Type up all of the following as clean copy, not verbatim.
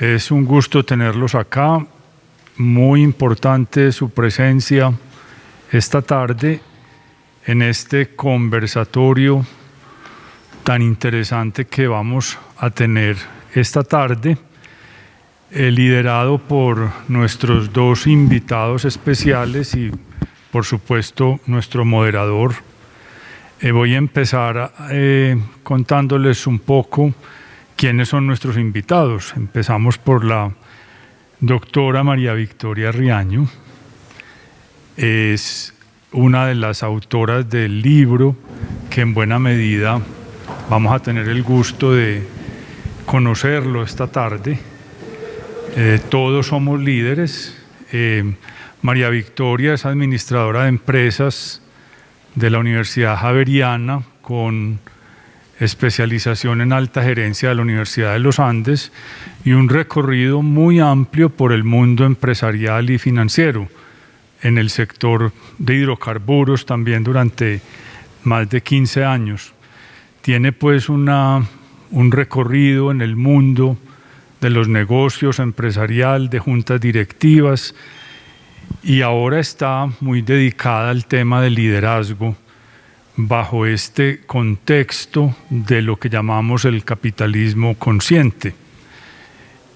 Es un gusto tenerlos acá. Muy importante su presencia esta tarde en este conversatorio tan interesante que vamos a tener esta tarde, liderado por nuestros dos invitados especiales y, por supuesto, nuestro moderador. Voy a empezar contándoles un poco quiénes son nuestros invitados. Empezamos por la doctora María Victoria Riaño. Es una de las autoras del libro que en buena medida vamos a tener el gusto de conocerlo esta tarde. Todos somos líderes. María Victoria es administradora de empresas de la Universidad Javeriana con especialización en alta gerencia de la Universidad de los Andes y un recorrido muy amplio por el mundo empresarial y financiero en el sector de hidrocarburos también durante más de 15 años. Tiene pues un recorrido en el mundo de los negocios empresarial, de juntas directivas, y ahora está muy dedicada al tema del liderazgo bajo este contexto de lo que llamamos el capitalismo consciente.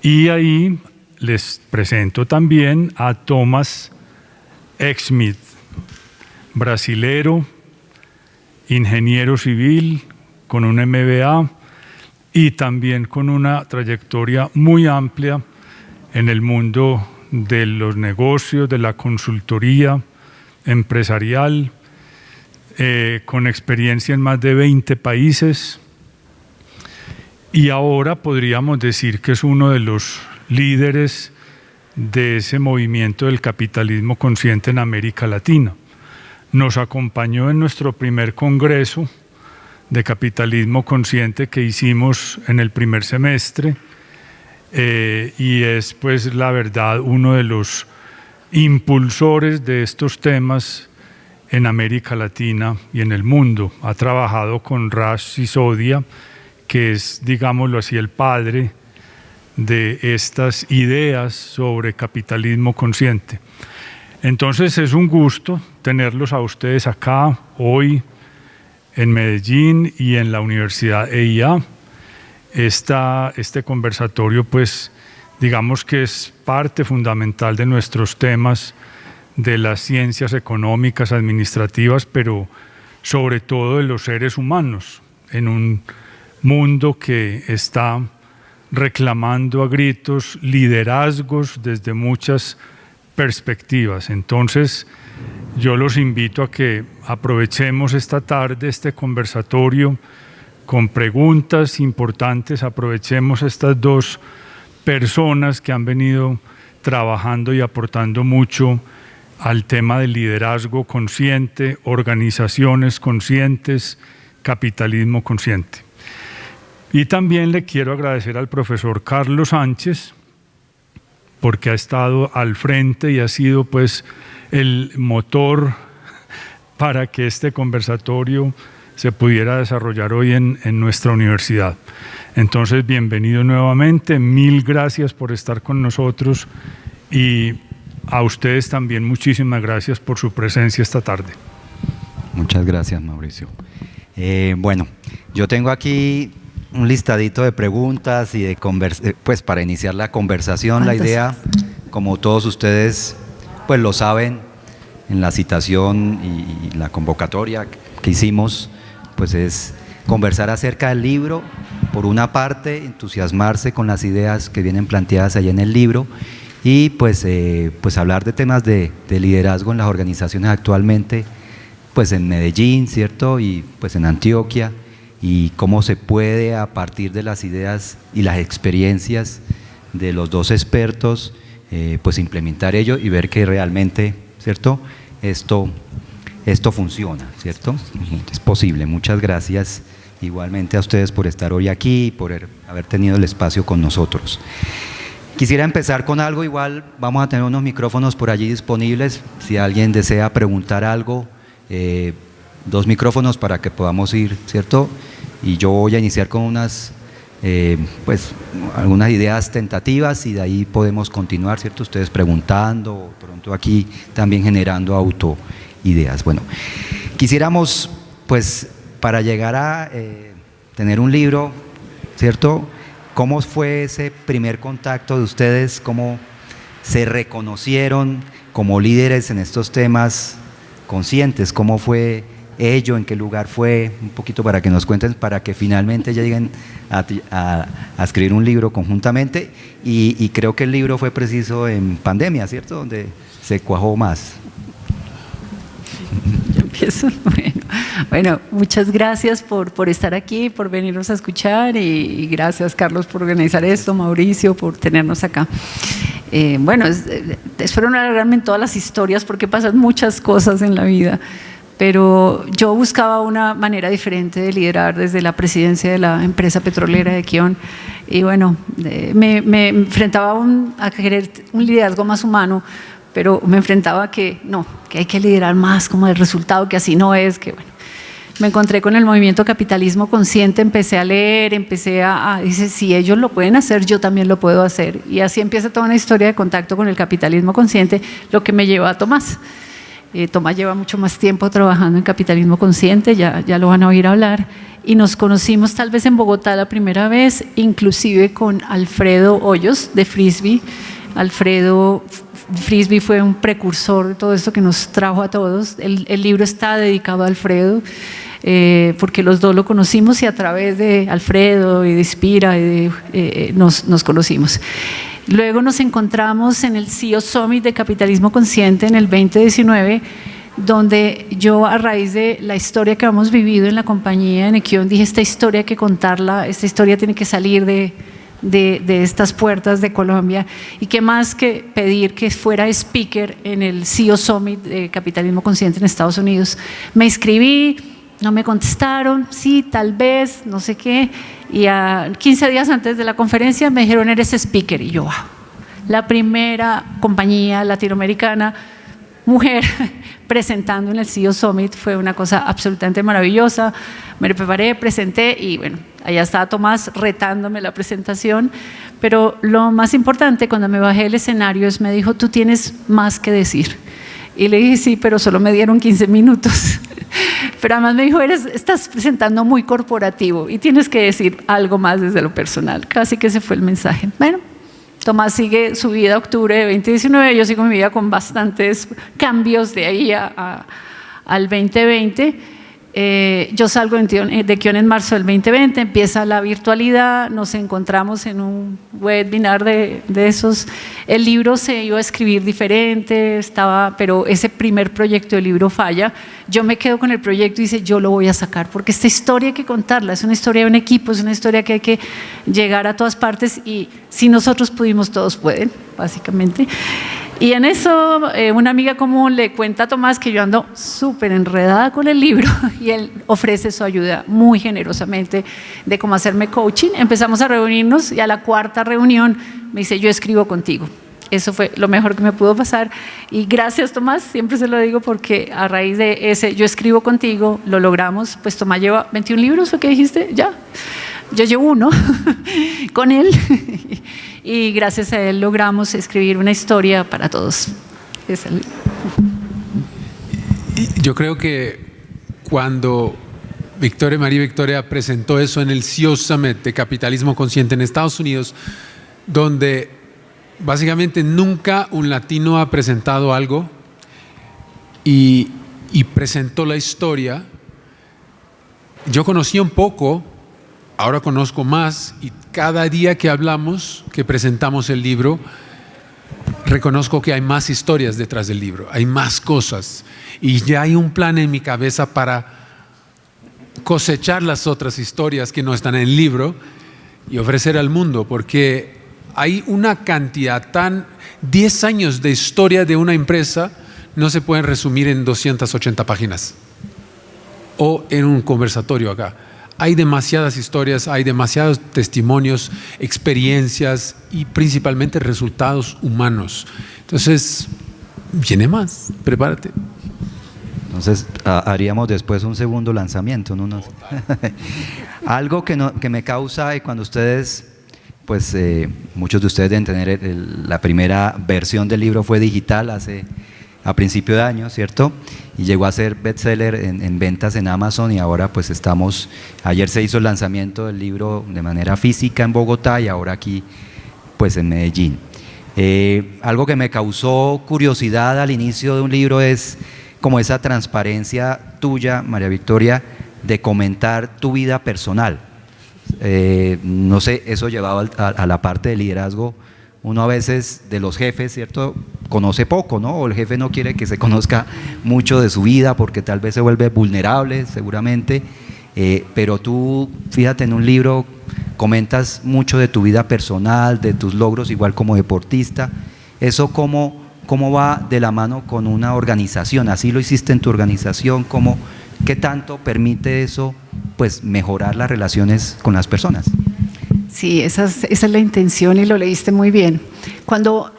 Y ahí les presento también a Thomas Exmith, brasilero, ingeniero civil con un MBA y también con una trayectoria muy amplia en el mundo de los negocios, de la consultoría empresarial, con experiencia en más de 20 países, y ahora podríamos decir que es uno de los líderes de ese movimiento del capitalismo consciente en América Latina. Nos acompañó en nuestro primer congreso de capitalismo consciente que hicimos en el primer semestre, y es pues la verdad uno de los impulsores de estos temas en América Latina y en el mundo. Ha trabajado con Raj Sisodia, que es, digámoslo así, el padre de estas ideas sobre capitalismo consciente. Entonces es un gusto tenerlos a ustedes acá hoy en Medellín y en la Universidad EIA. Este conversatorio, pues, digamos que es parte fundamental de nuestros temas de las ciencias económicas, administrativas, pero sobre todo de los seres humanos, en un mundo que está reclamando a gritos liderazgos desde muchas perspectivas. Entonces, yo los invito a que aprovechemos esta tarde, este conversatorio, con preguntas importantes. Aprovechemos estas dos personas que han venido trabajando y aportando mucho al tema del liderazgo consciente, organizaciones conscientes, capitalismo consciente. Y también le quiero agradecer al profesor Carlos Sánchez, porque ha estado al frente y ha sido pues el motor para que este conversatorio se pudiera desarrollar hoy en nuestra universidad. Entonces, bienvenido nuevamente, mil gracias por estar con nosotros, y a ustedes también muchísimas gracias por su presencia esta tarde. Muchas gracias, Mauricio. Bueno, yo tengo aquí un listadito de preguntas y de pues para iniciar la conversación. La idea, como todos ustedes pues lo saben, en la citación y la convocatoria que hicimos, pues es conversar acerca del libro. Por una parte, entusiasmarse con las ideas que vienen planteadas allá en el libro, y pues hablar de temas de liderazgo en las organizaciones actualmente, pues en Medellín, ¿cierto? Y pues en Antioquia, y cómo se puede, a partir de las ideas y las experiencias de los dos expertos, pues implementar ello y ver que realmente, ¿cierto?, esto funciona, ¿cierto? Es posible. Muchas gracias igualmente a ustedes por estar hoy aquí y por haber tenido el espacio con nosotros. Quisiera empezar con algo. Igual vamos a tener unos micrófonos por allí disponibles, si alguien desea preguntar algo, 2 micrófonos para que podamos ir, ¿cierto? Y yo voy a iniciar con unas pues algunas ideas tentativas y de ahí podemos continuar, ¿cierto? Ustedes preguntando, pronto aquí también generando autoideas. Bueno, quisiéramos, pues, para llegar a tener un libro, ¿cierto? ¿Cómo fue ese primer contacto de ustedes? ¿Cómo se reconocieron como líderes en estos temas conscientes? ¿Cómo fue ello? ¿En qué lugar fue? Un poquito para que nos cuenten, para que finalmente lleguen a escribir un libro conjuntamente. Y creo que el libro fue preciso en pandemia, ¿cierto? Donde se cuajó más. Yo empiezo. Bueno, muchas gracias por estar aquí, por venirnos a escuchar y gracias, Carlos, por organizar esto, Mauricio, por tenernos acá. Bueno, espero no alargarme en todas las historias porque pasan muchas cosas en la vida, pero yo buscaba una manera diferente de liderar desde la presidencia de la empresa petrolera de Kion y bueno, me enfrentaba a querer un liderazgo más humano, pero me enfrentaba a que no, que hay que liderar más como el resultado, que así no es, que bueno. Me encontré con el movimiento Capitalismo Consciente, empecé a leer, dice, si ellos lo pueden hacer, yo también lo puedo hacer. Y así empieza toda una historia de contacto con el capitalismo consciente, lo que me llevó a Tomás. Tomás lleva mucho más tiempo trabajando en Capitalismo Consciente, ya lo van a oír hablar. Y nos conocimos tal vez en Bogotá la primera vez, inclusive con Alfredo Hoyos de Frisbee. Alfredo Frisbee fue un precursor de todo esto que nos trajo a todos. El libro está dedicado a Alfredo, porque los dos lo conocimos y a través de Alfredo y de Inspira nos conocimos. Luego nos encontramos en el CEO Summit de Capitalismo Consciente en el 2019, donde yo, a raíz de la historia que hemos vivido en la compañía en Equion, dije, esta historia hay que contarla, esta historia tiene que salir de estas puertas de Colombia, y qué más que pedir que fuera speaker en el CEO Summit de Capitalismo Consciente en Estados Unidos. Me inscribí, no me contestaron, sí, tal vez, no sé qué, y a 15 días antes de la conferencia me dijeron, eres speaker, y yo, wow, la primera compañía latinoamericana mujer presentando en el CEO Summit, fue una cosa absolutamente maravillosa. Me preparé, presenté y bueno, allá estaba Tomás retándome la presentación, pero lo más importante cuando me bajé del escenario es, me dijo, tú tienes más que decir. Y le dije, sí, pero solo me dieron 15 minutos. Pero además me dijo, estás presentando muy corporativo y tienes que decir algo más desde lo personal. Casi que ese fue el mensaje. Bueno, Tomás sigue su vida a octubre de 2019, yo sigo mi vida con bastantes cambios de ahí al 2020. Yo salgo de Kion en marzo del 2020, empieza la virtualidad, nos encontramos en un webinar de esos. El libro se iba a escribir diferente, pero ese primer proyecto del libro falla. Yo me quedo con el proyecto y dice, yo lo voy a sacar, porque esta historia hay que contarla, es una historia de un equipo, es una historia que hay que llegar a todas partes y si nosotros pudimos, todos pueden, básicamente. Y en eso una amiga común le cuenta a Tomás que yo ando súper enredada con el libro y él ofrece su ayuda muy generosamente de cómo hacerme coaching. Empezamos a reunirnos y a la cuarta reunión me dice, yo escribo contigo. Eso fue lo mejor que me pudo pasar y gracias, Tomás, siempre se lo digo porque a raíz de ese yo escribo contigo lo logramos. Pues Tomás lleva 21 libros, ¿o qué dijiste? Ya, yo llevo uno con él y gracias a él logramos escribir una historia para todos. Yo creo que cuando María Victoria presentó eso en el CEO Summit de Capitalismo Consciente en Estados Unidos, donde básicamente nunca un latino ha presentado algo y presentó la historia, yo conocí un poco, ahora conozco más y cada día que hablamos, que presentamos el libro, reconozco que hay más historias detrás del libro, hay más cosas y ya hay un plan en mi cabeza para cosechar las otras historias que no están en el libro y ofrecer al mundo, porque hay una cantidad 10 años de historia de una empresa no se pueden resumir en 280 páginas o en un conversatorio acá. Hay demasiadas historias, hay demasiados testimonios, experiencias y principalmente resultados humanos. Entonces, viene más, prepárate. Entonces haríamos después un segundo lanzamiento, ¿no? Algo que me causa, y cuando ustedes, pues muchos de ustedes deben tener la primera versión del libro fue digital a principio de año, ¿cierto? Y llegó a ser bestseller en ventas en Amazon, y ahora pues ayer se hizo el lanzamiento del libro de manera física en Bogotá y ahora aquí pues en Medellín. Algo que me causó curiosidad al inicio de un libro es como esa transparencia tuya, María Victoria, de comentar tu vida personal. No sé, eso llevado a la parte de liderazgo. Uno a veces de los jefes, ¿cierto?, conoce poco, ¿no? O el jefe no quiere que se conozca mucho de su vida porque tal vez se vuelve vulnerable, seguramente. Pero tú, fíjate, en un libro comentas mucho de tu vida personal, de tus logros, igual como deportista. ¿Eso cómo va de la mano con una organización? ¿Así lo hiciste en tu organización? ¿Qué tanto permite eso, pues, mejorar las relaciones con las personas? Sí, esa es la intención y lo leíste muy bien.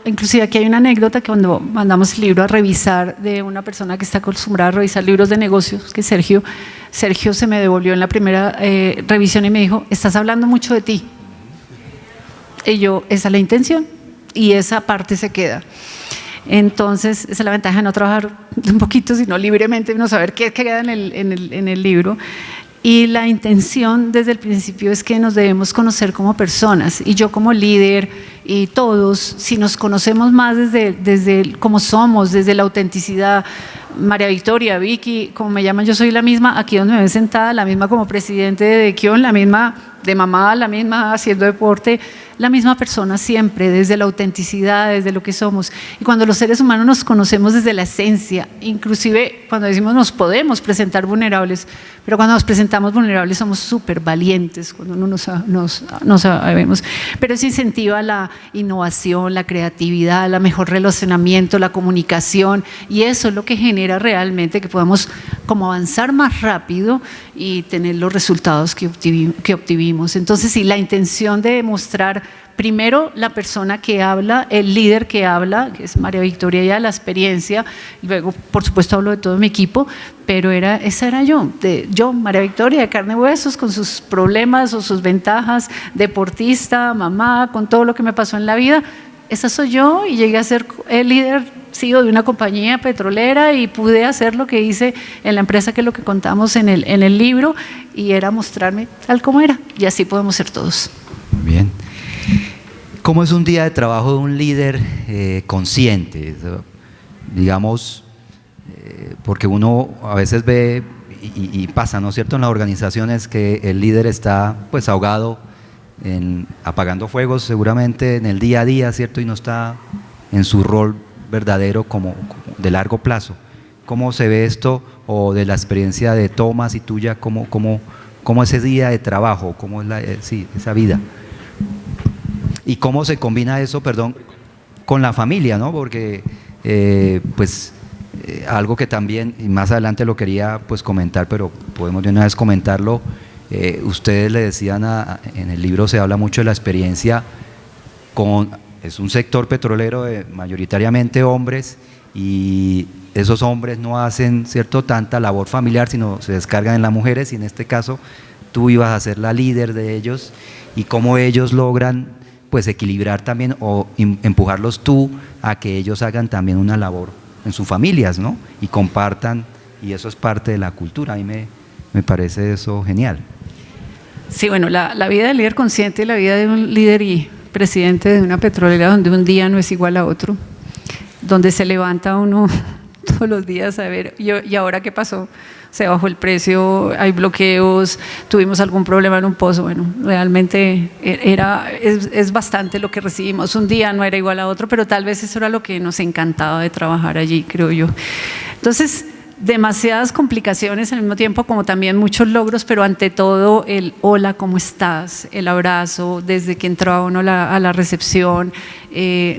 Inclusive aquí hay una anécdota que cuando mandamos el libro a revisar de una persona que está acostumbrada a revisar libros de negocios, que Sergio se me devolvió en la primera revisión y me dijo, estás hablando mucho de ti. Y yo, esa es la intención y esa parte se queda. Entonces, esa es la ventaja de no trabajar un poquito, sino libremente, no saber qué queda en el libro. Y la intención desde el principio es que nos debemos conocer como personas, y yo como líder y todos, si nos conocemos más desde cómo somos, desde la autenticidad. María Victoria, Vicky, como me llaman, yo soy la misma aquí donde me ven sentada, la misma como presidente de Kion, la misma de mamá, la misma haciendo deporte, la misma persona siempre, desde la autenticidad, desde lo que somos. Y cuando los seres humanos nos conocemos desde la esencia, inclusive cuando decimos nos podemos presentar vulnerables, pero cuando nos presentamos vulnerables somos súper valientes, cuando no nos sabemos. Pero eso incentiva la innovación, la creatividad, el mejor relacionamiento, la comunicación, y eso es lo que genera realmente que podamos como avanzar más rápido y tener los resultados que obtuvimos. Entonces, sí, la intención de mostrar primero la persona que habla, el líder que habla, que es María Victoria, ya la experiencia, luego por supuesto hablo de todo mi equipo, pero esa era yo, María Victoria, de carne y huesos, con sus problemas o sus ventajas, deportista, mamá, con todo lo que me pasó en la vida. Esa soy yo, y llegué a ser el líder, CEO de una compañía petrolera, y pude hacer lo que hice en la empresa, que es lo que contamos en el libro, y era mostrarme tal como era, y así podemos ser todos. Muy bien. ¿Cómo es un día de trabajo de un líder consciente? Digamos, porque uno a veces ve y pasa, ¿no es cierto?, en las organizaciones, que el líder está pues ahogado apagando fuegos seguramente en el día a día, ¿cierto?, y no está en su rol verdadero como de largo plazo. ¿Cómo se ve esto, o de la experiencia de Tomás y tuya, cómo ese día de trabajo, cómo es esa vida? ¿Y cómo se combina eso, con la familia, ¿no? Porque algo que también, y más adelante lo quería pues comentar, pero podemos de una vez comentarlo. Ustedes le decían, en el libro se habla mucho de la experiencia es un sector petrolero mayoritariamente hombres, y esos hombres no hacen, ¿cierto?, tanta labor familiar, sino se descargan en las mujeres, y en este caso tú ibas a ser la líder de ellos, y cómo ellos logran pues equilibrar también, o empujarlos tú a que ellos hagan también una labor en sus familias, ¿no?, y compartan, y eso es parte de la cultura. A mí me parece eso genial. Sí, bueno, la vida del líder consciente, la vida de un líder y presidente de una petrolera, donde un día no es igual a otro, donde se levanta uno todos los días a ver, ¿y ahora qué pasó? Se bajó el precio, hay bloqueos, tuvimos algún problema en un pozo. Bueno, realmente es bastante lo que recibimos. Un día no era igual a otro, pero tal vez eso era lo que nos encantaba de trabajar allí, creo yo. Entonces, demasiadas complicaciones al mismo tiempo, como también muchos logros, pero ante todo el hola, ¿cómo estás?, el abrazo desde que entraba uno a la recepción.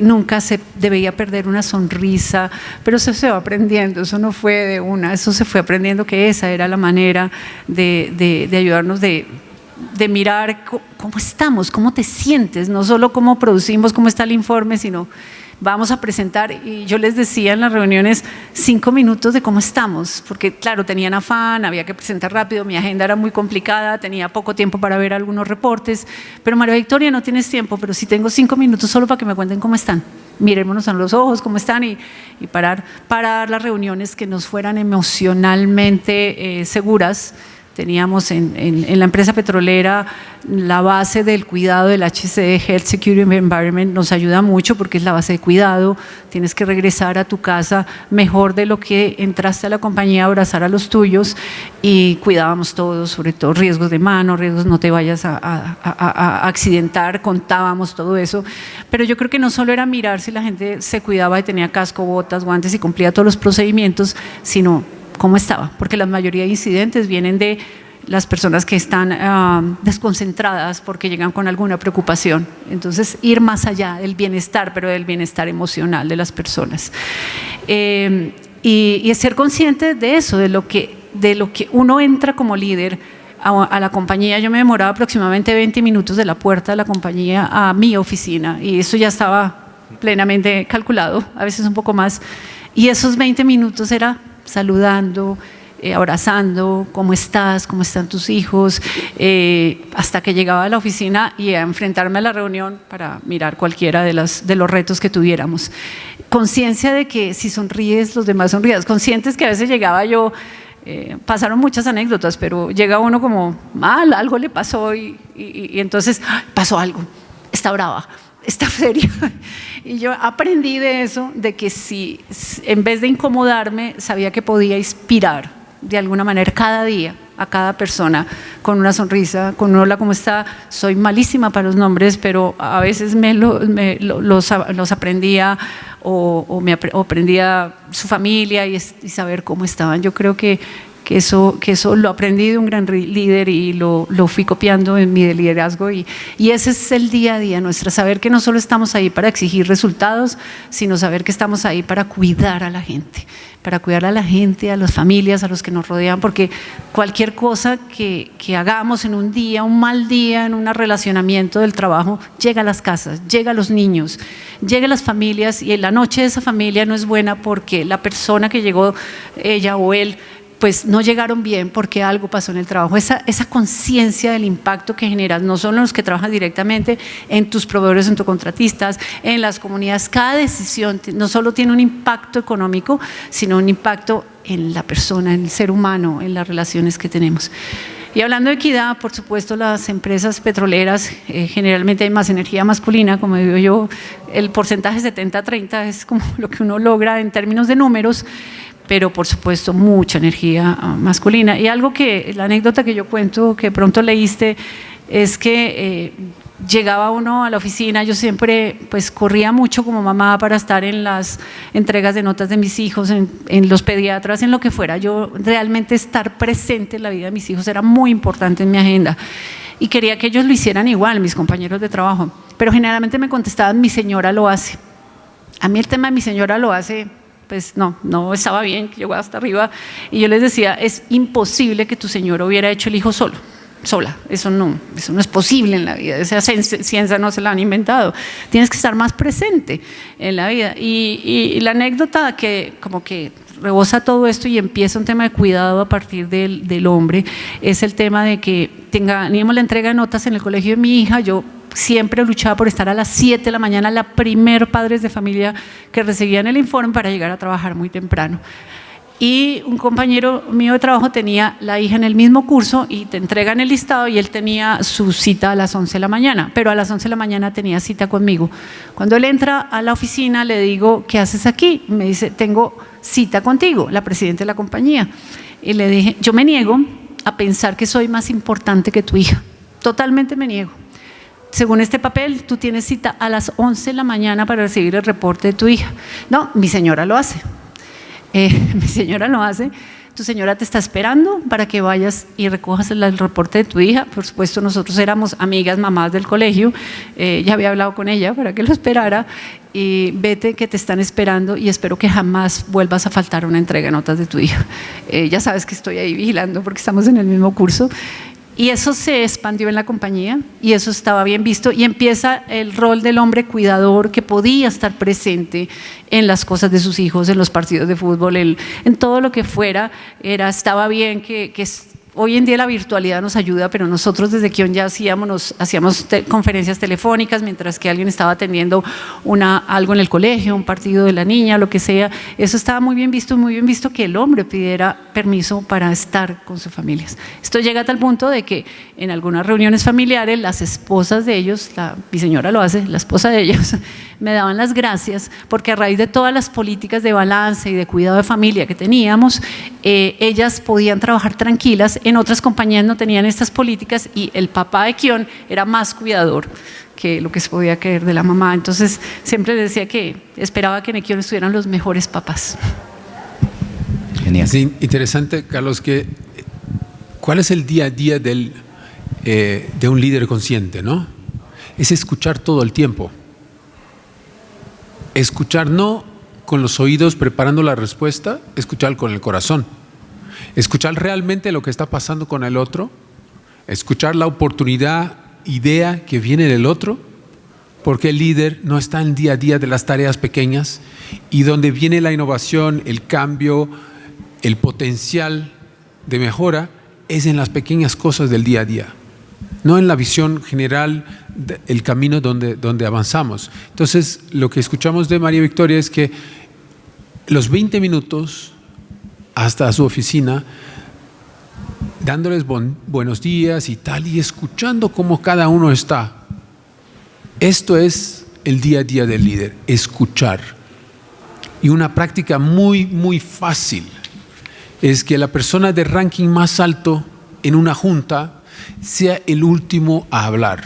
Nunca se debía perder una sonrisa, pero eso se va aprendiendo, eso no fue de una, eso se fue aprendiendo, que esa era la manera de ayudarnos, de mirar cómo estamos, cómo te sientes, no solo cómo producimos, cómo está el informe, sino vamos a presentar, y yo les decía en las reuniones 5 minutos de cómo estamos, porque claro, tenían afán, había que presentar rápido, mi agenda era muy complicada, tenía poco tiempo para ver algunos reportes, pero María Victoria, no tienes tiempo, pero sí tengo 5 minutos solo para que me cuenten cómo están, mirémonos a los ojos, cómo están, y parar las reuniones que nos fueran emocionalmente seguras. Teníamos en la empresa petrolera la base del cuidado del HSE, Health, Security and Environment, nos ayuda mucho porque es la base de cuidado. Tienes que regresar a tu casa mejor de lo que entraste a la compañía, abrazar a los tuyos, y cuidábamos todos, sobre todo riesgos de mano, riesgos no te vayas a accidentar, contábamos todo eso. Pero yo creo que no solo era mirar si la gente se cuidaba y tenía casco, botas, guantes y cumplía todos los procedimientos, sino cómo estaba, porque la mayoría de incidentes vienen de las personas que están desconcentradas porque llegan con alguna preocupación. Entonces, ir más allá del bienestar, pero del bienestar emocional de las personas. Y ser consciente de eso, de lo que uno entra como líder a la compañía. Yo me demoraba aproximadamente 20 minutos de la puerta de la compañía a mi oficina, y eso ya estaba plenamente calculado, a veces un poco más. Y esos 20 minutos era saludando, abrazando, ¿cómo estás? ¿Cómo están tus hijos? Hasta que llegaba a la oficina y a enfrentarme a la reunión para mirar cualquiera de los retos que tuviéramos. Conciencia de que si sonríes, los demás sonrías. Conscientes que a veces llegaba yo, pasaron muchas anécdotas, pero llega uno como, algo le pasó y entonces pasó algo, está brava, está seria. Y yo aprendí de eso, de que si en vez de incomodarme, sabía que podía inspirar de alguna manera cada día a cada persona con una sonrisa, con un hola, ¿cómo está? Soy malísima para los nombres, pero a veces los aprendía o aprendía su familia y saber cómo estaban. Yo creo que eso lo aprendí de un gran líder y lo fui copiando en mi liderazgo, y ese es el día a día nuestro, saber que no solo estamos ahí para exigir resultados, sino saber que estamos ahí para cuidar a la gente, a las familias, a los que nos rodean, porque cualquier cosa que hagamos en un día, un mal día, en un relacionamiento del trabajo, llega a las casas, llega a los niños, llega a las familias, y en la noche de esa familia no es buena porque la persona que llegó, ella o él, pues no llegaron bien porque algo pasó en el trabajo. Esa conciencia del impacto que generas, no solo en los que trabajan directamente, en tus proveedores, en tus contratistas, en las comunidades. Cada decisión no solo tiene un impacto económico, sino un impacto en la persona, en el ser humano, en las relaciones que tenemos. Y hablando de equidad, por supuesto, las empresas petroleras, generalmente hay más energía masculina, como digo yo, el porcentaje 70-30 es como lo que uno logra en términos de números, pero por supuesto mucha energía masculina. Y algo la anécdota que yo cuento, que pronto leíste, es que llegaba uno a la oficina, yo siempre pues corría mucho como mamá para estar en las entregas de notas de mis hijos, en los pediatras, en lo que fuera. Yo realmente estar presente en la vida de mis hijos era muy importante en mi agenda. Y quería que ellos lo hicieran igual, mis compañeros de trabajo. Pero generalmente me contestaban, mi señora lo hace. A mí el tema de mi señora lo hace, pues no estaba bien, que llegó hasta arriba, y yo les decía, es imposible que tu señor hubiera hecho el hijo sola, eso no es posible en la vida, esa ciencia no se la han inventado, tienes que estar más presente en la vida. Y la anécdota que como que rebosa todo esto y empieza un tema de cuidado a partir del hombre, es el tema de que teníamos la entrega de notas en el colegio de mi hija. Yo siempre luchaba por estar a las 7 de la mañana, la primer padres de familia que recibían el informe para llegar a trabajar muy temprano. Y un compañero mío de trabajo tenía la hija en el mismo curso y te entregan el listado, y él tenía su cita a las 11 de la mañana, pero a las 11 de la mañana tenía cita conmigo. Cuando él entra a la oficina, le digo, ¿qué haces aquí? Me dice, tengo cita contigo, la presidenta de la compañía. Y le dije, yo me niego a pensar que soy más importante que tu hija, totalmente me niego. Según este papel, tú tienes cita a las 11 de la mañana para recibir el reporte de tu hija. No, mi señora lo hace. Mi señora lo hace. Tu señora te está esperando para que vayas y recojas el reporte de tu hija. Por supuesto, nosotros éramos amigas, mamás del colegio. Ya había hablado con ella para que lo esperara. Y vete, que te están esperando, y espero que jamás vuelvas a faltar una entrega de notas de tu hija. Ya sabes que estoy ahí vigilando porque estamos en el mismo curso. Y eso se expandió en la compañía y eso estaba bien visto y empieza el rol del hombre cuidador que podía estar presente en las cosas de sus hijos, en los partidos de fútbol, en todo lo que fuera. Estaba bien que hoy en día la virtualidad nos ayuda, pero nosotros desde Kion ya hacíamos conferencias telefónicas mientras que alguien estaba atendiendo algo en el colegio, un partido de la niña, lo que sea. Eso estaba muy bien visto que el hombre pidiera permiso para estar con sus familias. Esto llega a tal punto de que en algunas reuniones familiares las esposas de ellos, mi señora lo hace, la esposa de ellos, me daban las gracias porque a raíz de todas las políticas de balance y de cuidado de familia que teníamos, ellas podían trabajar tranquilas. En otras compañías no tenían estas políticas y el papá de Kion era más cuidador que lo que se podía creer de la mamá. Entonces siempre le decía que esperaba que en Kion estuvieran los mejores papás. Genial. Sí, interesante, Carlos, ¿cuál es el día a día de un líder consciente, ¿no? Es escuchar todo el tiempo. Escuchar no con los oídos preparando la respuesta, escuchar con el corazón. Escuchar realmente lo que está pasando con el otro, escuchar la oportunidad, idea que viene del otro, porque el líder no está en el día a día de las tareas pequeñas y donde viene la innovación, el cambio, el potencial de mejora es en las pequeñas cosas del día a día, no en la visión general, el camino donde avanzamos. Entonces, lo que escuchamos de María Victoria es que los 20 minutos hasta su oficina, dándoles buenos días y tal, y escuchando cómo cada uno está. Esto es el día a día del líder, escuchar. Y una práctica muy, muy fácil es que la persona de ranking más alto en una junta sea el último a hablar.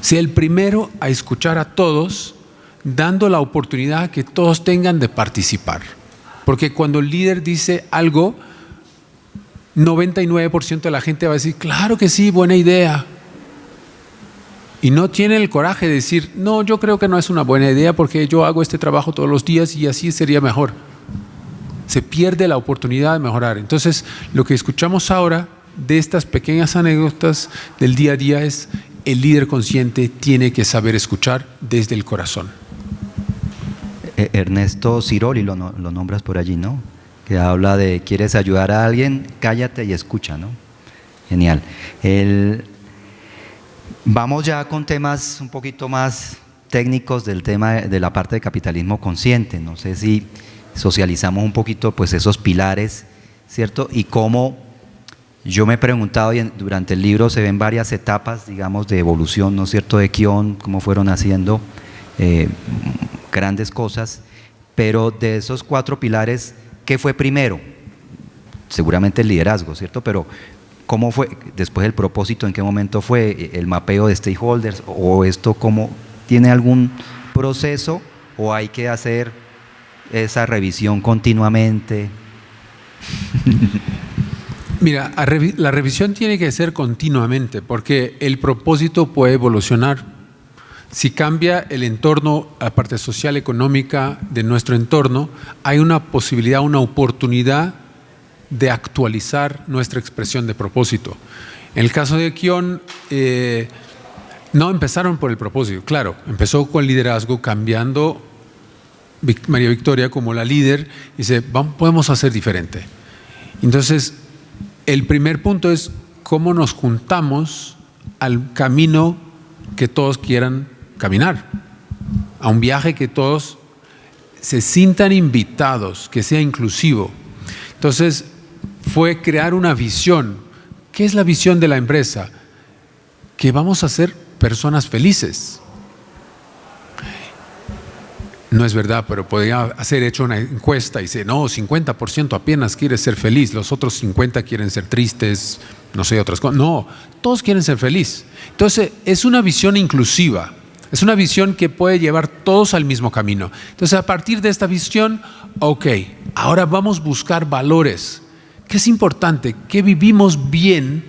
Sea el primero a escuchar a todos, dando la oportunidad que todos tengan de participar. Porque cuando el líder dice algo, 99% de la gente va a decir, claro que sí, buena idea. Y no tiene el coraje de decir, no, yo creo que no es una buena idea porque yo hago este trabajo todos los días y así sería mejor. Se pierde la oportunidad de mejorar. Entonces, lo que escuchamos ahora de estas pequeñas anécdotas del día a día es, el líder consciente tiene que saber escuchar desde el corazón. Ernesto Ciroli lo nombras por allí, ¿no? Que habla de, ¿quieres ayudar a alguien? Cállate y escucha, ¿no? Genial. Vamos ya con temas un poquito más técnicos del tema de la parte de capitalismo consciente. No sé si socializamos un poquito pues esos pilares, ¿cierto? Y cómo yo me he preguntado, y durante el libro se ven varias etapas, digamos, de evolución, ¿no es cierto?, de Kion, cómo fueron haciendo grandes cosas, pero de esos 4 pilares, ¿qué fue primero? Seguramente el liderazgo, ¿cierto? Pero ¿cómo fue después el propósito? ¿En qué momento fue el mapeo de stakeholders? ¿O esto cómo tiene algún proceso o hay que hacer esa revisión continuamente? Mira, la revisión tiene que ser continuamente porque el propósito puede evolucionar. Si cambia el entorno, la parte social, económica de nuestro entorno, hay una posibilidad, una oportunidad de actualizar nuestra expresión de propósito. En el caso de Kion, no empezaron por el propósito, claro, empezó con liderazgo, cambiando María Victoria como la líder, y dice, podemos hacer diferente. Entonces, el primer punto es cómo nos juntamos al camino que todos quieran caminar, a un viaje que todos se sientan invitados, que sea inclusivo. Entonces, fue crear una visión. ¿Qué es la visión de la empresa? Que vamos a ser personas felices. No es verdad, pero podría haber hecho una encuesta y decir, no, 50% apenas quiere ser feliz, los otros 50% quieren ser tristes, no sé, otras cosas. No, todos quieren ser felices. Entonces, es una visión inclusiva, es una visión que puede llevar todos al mismo camino. Entonces, a partir de esta visión, ok, ahora vamos a buscar valores. ¿Qué es importante? Que vivimos bien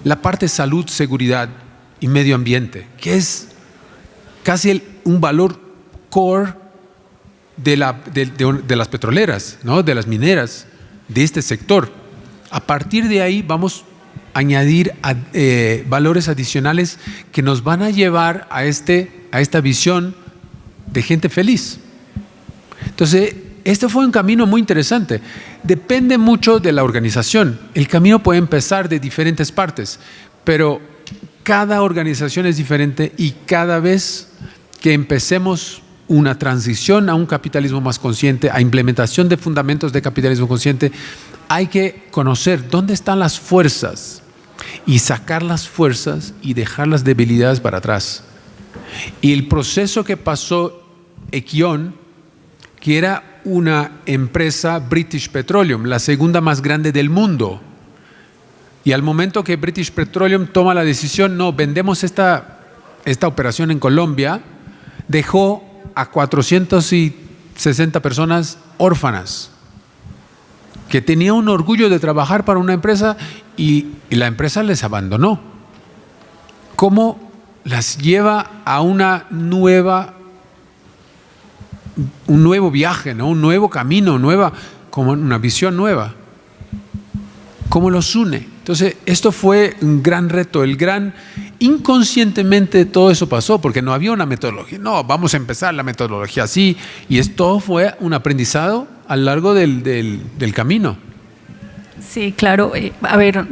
la parte de salud, seguridad y medio ambiente, que es casi un valor core de las petroleras, ¿no?, de las mineras, de este sector. A partir de ahí vamos añadir valores adicionales que nos van a llevar a esta visión de gente feliz. Entonces, este fue un camino muy interesante. Depende mucho de la organización. El camino puede empezar de diferentes partes, pero cada organización es diferente y cada vez que empecemos una transición a un capitalismo más consciente, a implementación de fundamentos de capitalismo consciente, hay que conocer dónde están las fuerzas y sacar las fuerzas y dejar las debilidades para atrás. Y el proceso que pasó Ekion, que era una empresa British Petroleum, la segunda más grande del mundo, y al momento que British Petroleum toma la decisión, no, vendemos esta operación en Colombia, dejó a 460 personas órfanas, que tenía un orgullo de trabajar para una empresa y la empresa les abandonó. ¿Cómo las lleva a un nuevo viaje, ¿no? Un nuevo camino, como una visión nueva? ¿Cómo los une? Entonces, esto fue un gran reto, inconscientemente todo eso pasó, porque no había una metodología. No, vamos a empezar la metodología así, y todo fue un aprendizado a lo largo del camino. Sí, claro. A ver,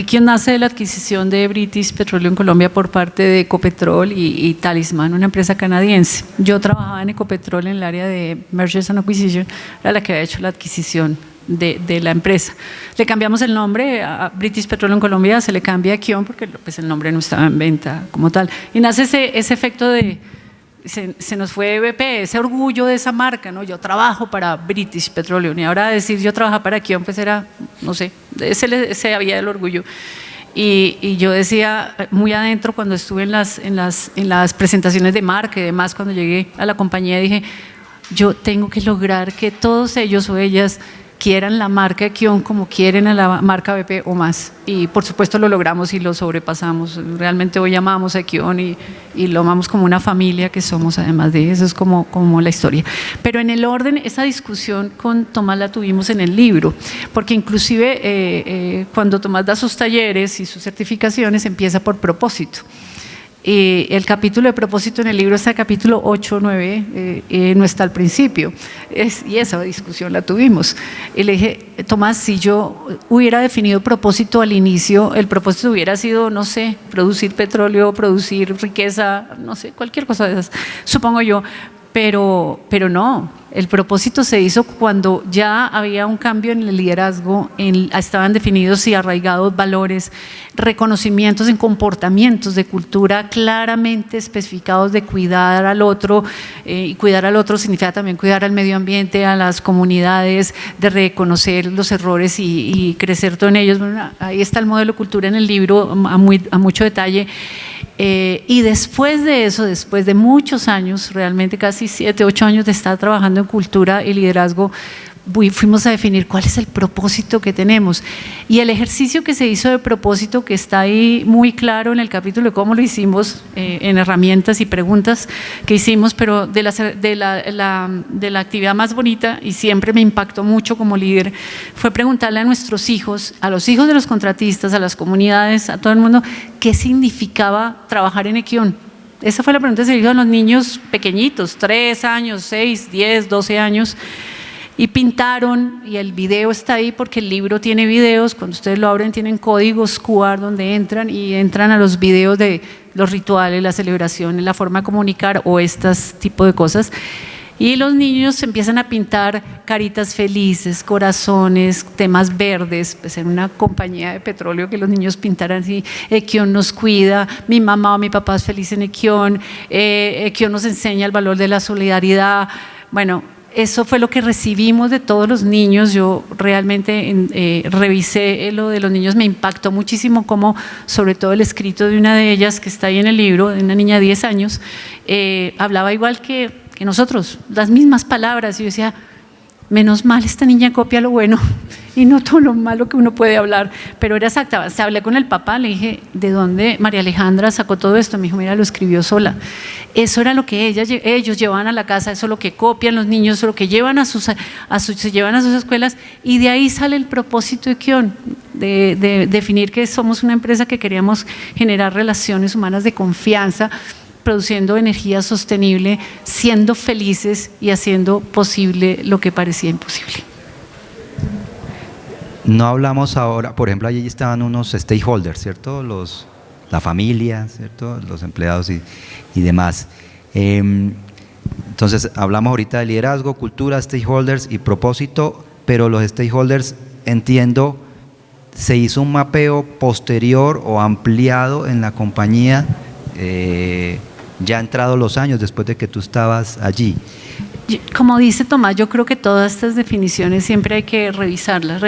¿quién nace de la adquisición de British Petroleum en Colombia por parte de Ecopetrol y Talisman, una empresa canadiense? Yo trabajaba en Ecopetrol en el área de Mergers and Acquisition, era la que había hecho la adquisición de la empresa. Le cambiamos el nombre a British Petroleum en Colombia, se le cambia a Ekion porque pues, el nombre no estaba en venta como tal. Y nace ese efecto de, se nos fue BP, ese orgullo de esa marca, ¿no? Yo trabajo para British Petroleum, y ahora decir yo trabajo para Ekion, pues era, no sé, ese había el orgullo. Y yo decía muy adentro cuando estuve en las presentaciones de marca y demás, cuando llegué a la compañía, dije, yo tengo que lograr que todos ellos o ellas quieran la marca Ekion como quieren a la marca BP o más. Y por supuesto lo logramos y lo sobrepasamos. Realmente hoy amamos a Ekion y lo amamos como una familia que somos, además de eso, es como la historia. Pero en el orden, esa discusión con Tomás la tuvimos en el libro, porque inclusive cuando Tomás da sus talleres y sus certificaciones empieza por propósito. El capítulo de propósito en el libro está el capítulo 8 o 9, no está al principio, y esa discusión la tuvimos. Y le dije, Tomás, si yo hubiera definido propósito al inicio, el propósito hubiera sido, no sé, producir petróleo, producir riqueza, no sé, cualquier cosa de esas, supongo yo, pero no. El propósito se hizo cuando ya había un cambio en el liderazgo, estaban definidos y arraigados valores, reconocimientos en comportamientos de cultura claramente especificados de cuidar al otro, y cuidar al otro significa también cuidar al medio ambiente, a las comunidades, de reconocer los errores y crecer todo en ellos. Bueno, ahí está el modelo cultura en el libro a mucho detalle. Y después de eso, después de muchos años, realmente casi 7, 8 años de estar trabajando en cultura y liderazgo, fuimos a definir cuál es el propósito que tenemos. Y el ejercicio que se hizo de propósito, que está ahí muy claro en el capítulo de cómo lo hicimos, en herramientas y preguntas que hicimos, pero de la actividad más bonita, y siempre me impactó mucho como líder, fue preguntarle a nuestros hijos, a los hijos de los contratistas, a las comunidades, a todo el mundo, qué significaba trabajar en Ekion. Esa fue la pregunta que se hizo a los niños pequeñitos, 3 años, 6, 10, 12 años, y pintaron, y el video está ahí porque el libro tiene videos, cuando ustedes lo abren tienen códigos QR donde entran a los videos de los rituales, las celebraciones, la forma de comunicar o este tipo de cosas. Y los niños empiezan a pintar caritas felices, corazones, temas verdes, pues en una compañía de petróleo que los niños pintaran así, Ekion nos cuida, mi mamá o mi papá es feliz en Ekion, Ekion nos enseña el valor de la solidaridad. Bueno, eso fue lo que recibimos de todos los niños. Yo realmente revisé lo de los niños, me impactó muchísimo como sobre todo el escrito de una de ellas que está ahí en el libro, de una niña de 10 años, hablaba igual que nosotros, las mismas palabras, y yo decía, menos mal esta niña copia lo bueno y no todo lo malo que uno puede hablar, pero era exacta. Se hablé con el papá, le dije, ¿de dónde María Alejandra sacó todo esto? Me dijo, mira, lo escribió sola. Eso era lo que ellos llevaban a la casa, eso es lo que copian los niños, eso es lo que llevan se llevan a sus escuelas, y de ahí sale el propósito de Kion, de definir que somos una empresa que queríamos generar relaciones humanas de confianza, produciendo energía sostenible, siendo felices y haciendo posible lo que parecía imposible. No hablamos ahora, por ejemplo, allí estaban unos stakeholders, ¿cierto? La familia, ¿cierto? Los empleados y demás. Entonces, hablamos ahorita de liderazgo, cultura, stakeholders y propósito, pero los stakeholders, entiendo, se hizo un mapeo posterior o ampliado en la compañía ya entrados los años después de que tú estabas allí. Como dice Tomás, yo creo que todas estas definiciones siempre hay que revisarlas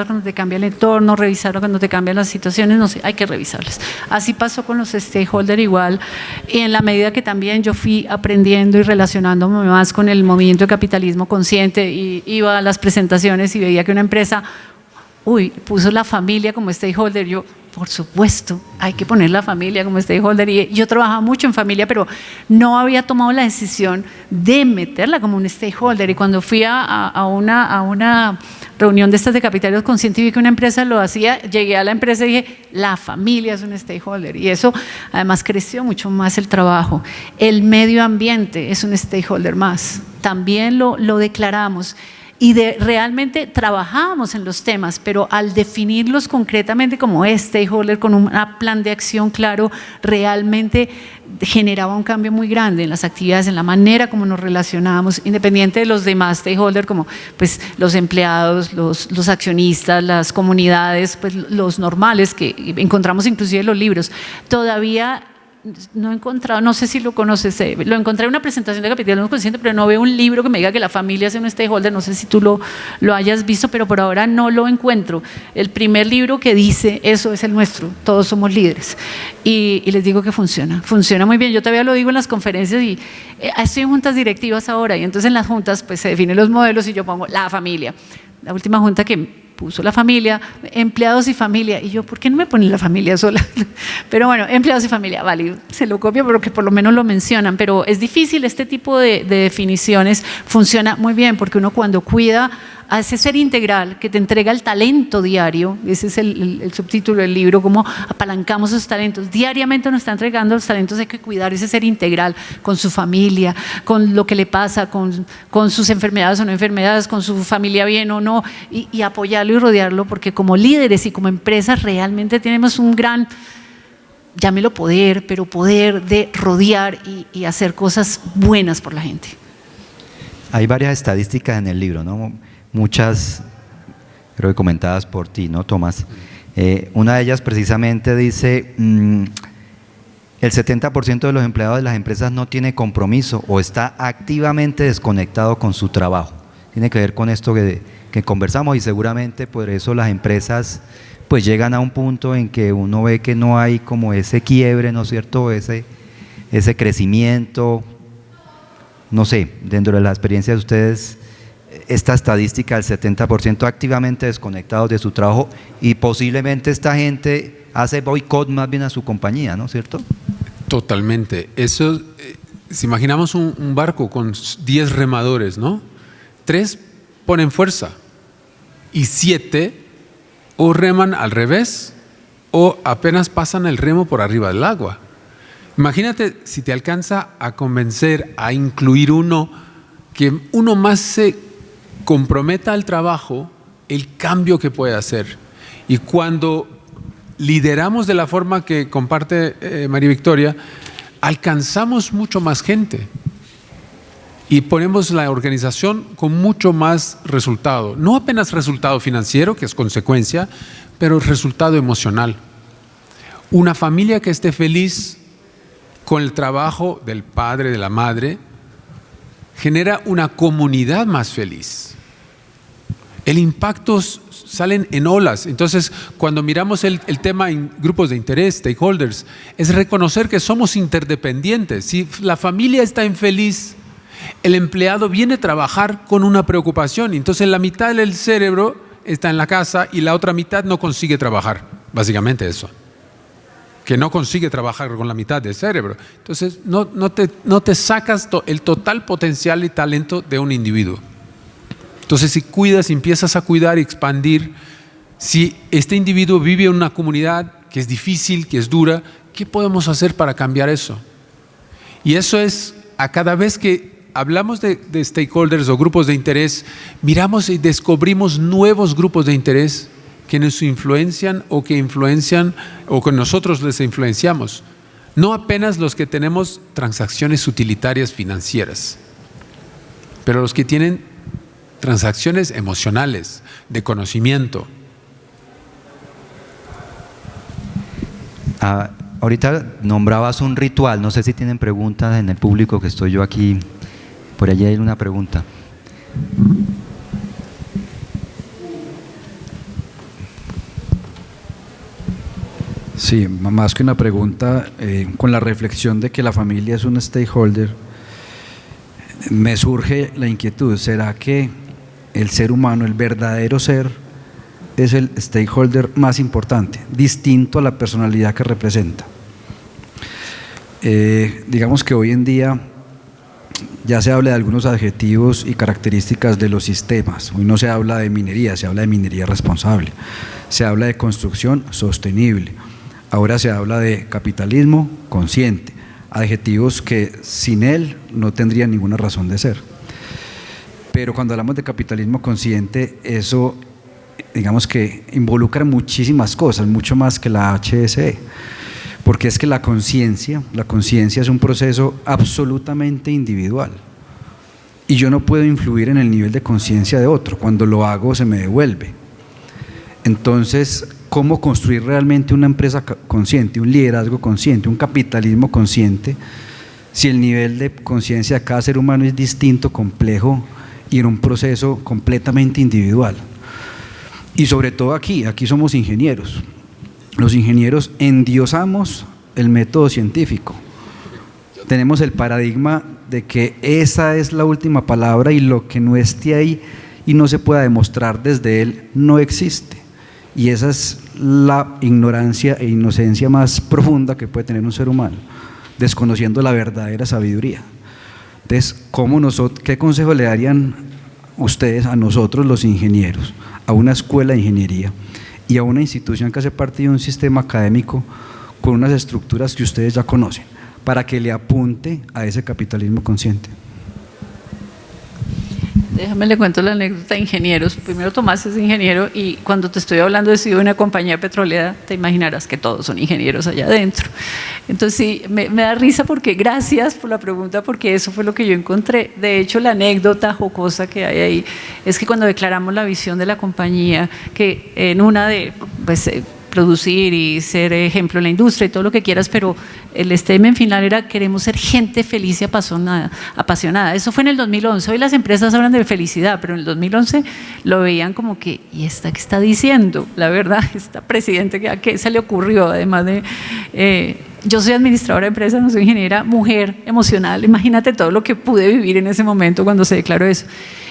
cuando te cambia el entorno, revisarlas cuando te cambian las situaciones, no sé, hay que revisarlas. Así pasó con los stakeholders igual, y en la medida que también yo fui aprendiendo y relacionándome más con el movimiento de capitalismo consciente, y iba a las presentaciones y veía que una empresa puso la familia como stakeholder, yo, por supuesto, hay que poner la familia como stakeholder, y yo trabajaba mucho en familia, pero no había tomado la decisión de meterla como un stakeholder, y cuando fui a una reunión de estas de capitalismo consciente y vi que una empresa lo hacía, llegué a la empresa y dije, la familia es un stakeholder, y eso además creció mucho más el trabajo. El medio ambiente es un stakeholder más, también lo declaramos. Y realmente trabajábamos en los temas, pero al definirlos concretamente como stakeholder, con un plan de acción claro, realmente generaba un cambio muy grande en las actividades, en la manera como nos relacionábamos, independiente de los demás stakeholders, como pues los empleados, los accionistas, las comunidades, pues los normales que encontramos inclusive en los libros. Todavía no he encontrado, no sé si lo conoces, lo encontré en una presentación de capitalismo consciente, pero no veo un libro que me diga que la familia es un stakeholder, no sé si tú lo hayas visto, pero por ahora no lo encuentro. El primer libro que dice eso es el nuestro, todos somos líderes, y les digo que funciona muy bien. Yo todavía lo digo en las conferencias, y estoy en juntas directivas ahora, y entonces en las juntas pues se definen los modelos y yo pongo la familia. La última junta que puso la familia, empleados y familia, y yo, ¿por qué no me ponen la familia sola? Pero bueno, empleados y familia, vale, se lo copio porque por lo menos lo mencionan, pero es difícil. Este tipo de definiciones funciona muy bien, porque uno cuando cuida a ese ser integral que te entrega el talento diario, ese es el subtítulo del libro, cómo apalancamos esos talentos, diariamente nos está entregando los talentos, hay que cuidar ese ser integral con su familia, con lo que le pasa, con sus enfermedades o no enfermedades, con su familia bien o no, y apoyarlo y rodearlo, porque como líderes y como empresas realmente tenemos un gran, llámelo poder, pero poder de rodear y hacer cosas buenas por la gente. Hay varias estadísticas en el libro, ¿no? Muchas, creo que comentadas por ti, ¿no, Tomás? Una de ellas precisamente dice, el 70% de los empleados de las empresas no tiene compromiso o está activamente desconectado con su trabajo. Tiene que ver con esto que conversamos, y seguramente por eso las empresas pues llegan a un punto en que uno ve que no hay como ese quiebre, ¿no es cierto? Ese crecimiento, no sé, dentro de la experiencia de ustedes, esta estadística del 70% activamente desconectados de su trabajo, y posiblemente esta gente hace boicot más bien a su compañía, ¿no es cierto? Totalmente. Eso, si imaginamos un barco con 10 remadores, ¿no? 3 ponen fuerza y 7 o reman al revés o apenas pasan el remo por arriba del agua. Imagínate si te alcanza a convencer, a incluir que uno más se comprometa al trabajo, el cambio que puede hacer. Y cuando lideramos de la forma que comparte María Victoria, alcanzamos mucho más gente y ponemos la organización con mucho más resultado. No apenas resultado financiero, que es consecuencia, pero resultado emocional. Una familia que esté feliz con el trabajo del padre, de la madre, genera una comunidad más feliz. El impacto salen en olas. Entonces, cuando miramos el tema en grupos de interés, stakeholders, es reconocer que somos interdependientes. Si la familia está infeliz, el empleado viene a trabajar con una preocupación. Entonces, la mitad del cerebro está en la casa y la otra mitad no consigue trabajar. Básicamente eso. Que no consigue trabajar con la mitad del cerebro. Entonces, no te sacas el total potencial y talento de un individuo. Entonces, si cuidas, empiezas a cuidar y expandir, si este individuo vive en una comunidad que es difícil, que es dura, ¿qué podemos hacer para cambiar eso? Y eso es, a cada vez que hablamos de stakeholders o grupos de interés, miramos y descubrimos nuevos grupos de interés que nos influencian o que nosotros les influenciamos. No apenas los que tenemos transacciones utilitarias financieras, pero los que tienen transacciones emocionales, de conocimiento. Ahorita nombrabas un ritual, no sé si tienen preguntas en el público, que estoy yo aquí, por allí hay una pregunta. Sí, más que una pregunta, con la reflexión de que la familia es un stakeholder, me surge la inquietud, ¿será que el ser humano, el verdadero ser, es el stakeholder más importante, distinto a la personalidad que representa? Digamos que hoy en día ya se habla de algunos adjetivos y características de los sistemas. Hoy no se habla de minería, se habla de minería responsable, se habla de construcción sostenible, ahora se habla de capitalismo consciente, adjetivos que sin él no tendrían ninguna razón de ser. Pero cuando hablamos de capitalismo consciente, eso digamos que involucra muchísimas cosas, mucho más que la HSE, porque es que la conciencia es un proceso absolutamente individual y yo no puedo influir en el nivel de conciencia de otro, cuando lo hago se me devuelve. Entonces, ¿cómo construir realmente una empresa consciente, un liderazgo consciente, un capitalismo consciente, si el nivel de conciencia de cada ser humano es distinto, complejo y en un proceso completamente individual? Y sobre todo aquí somos ingenieros. Los ingenieros endiosamos el método científico. Tenemos el paradigma de que esa es la última palabra y lo que no esté ahí y no se pueda demostrar desde él no existe. Y esa es la ignorancia e inocencia más profunda que puede tener un ser humano, desconociendo la verdadera sabiduría. Entonces, ¿qué consejo le darían ustedes a nosotros los ingenieros, a una escuela de ingeniería y a una institución que hace parte de un sistema académico con unas estructuras que ustedes ya conocen, para que le apunte a ese capitalismo consciente? Déjame le cuento la anécdota de ingenieros. Primero, Tomás es ingeniero y cuando te estoy hablando de si de una compañía petrolera, te imaginarás que todos son ingenieros allá adentro. Entonces sí, me da risa porque, gracias por la pregunta, porque eso fue lo que yo encontré. De hecho, la anécdota jocosa que hay ahí es que cuando declaramos la visión de la compañía, que en una de, pues, producir y ser ejemplo en la industria y todo lo que quieras, pero el statement final era: queremos ser gente feliz y apasionada. Eso fue en el 2011. Hoy las empresas hablan de felicidad, pero en el 2011 lo veían como que, ¿y esta qué está diciendo? La verdad, esta presidente, ¿qué se le ocurrió? Además de, yo soy administradora de empresas, no soy ingeniera, mujer emocional, imagínate todo lo que pude vivir en ese momento cuando se declaró eso.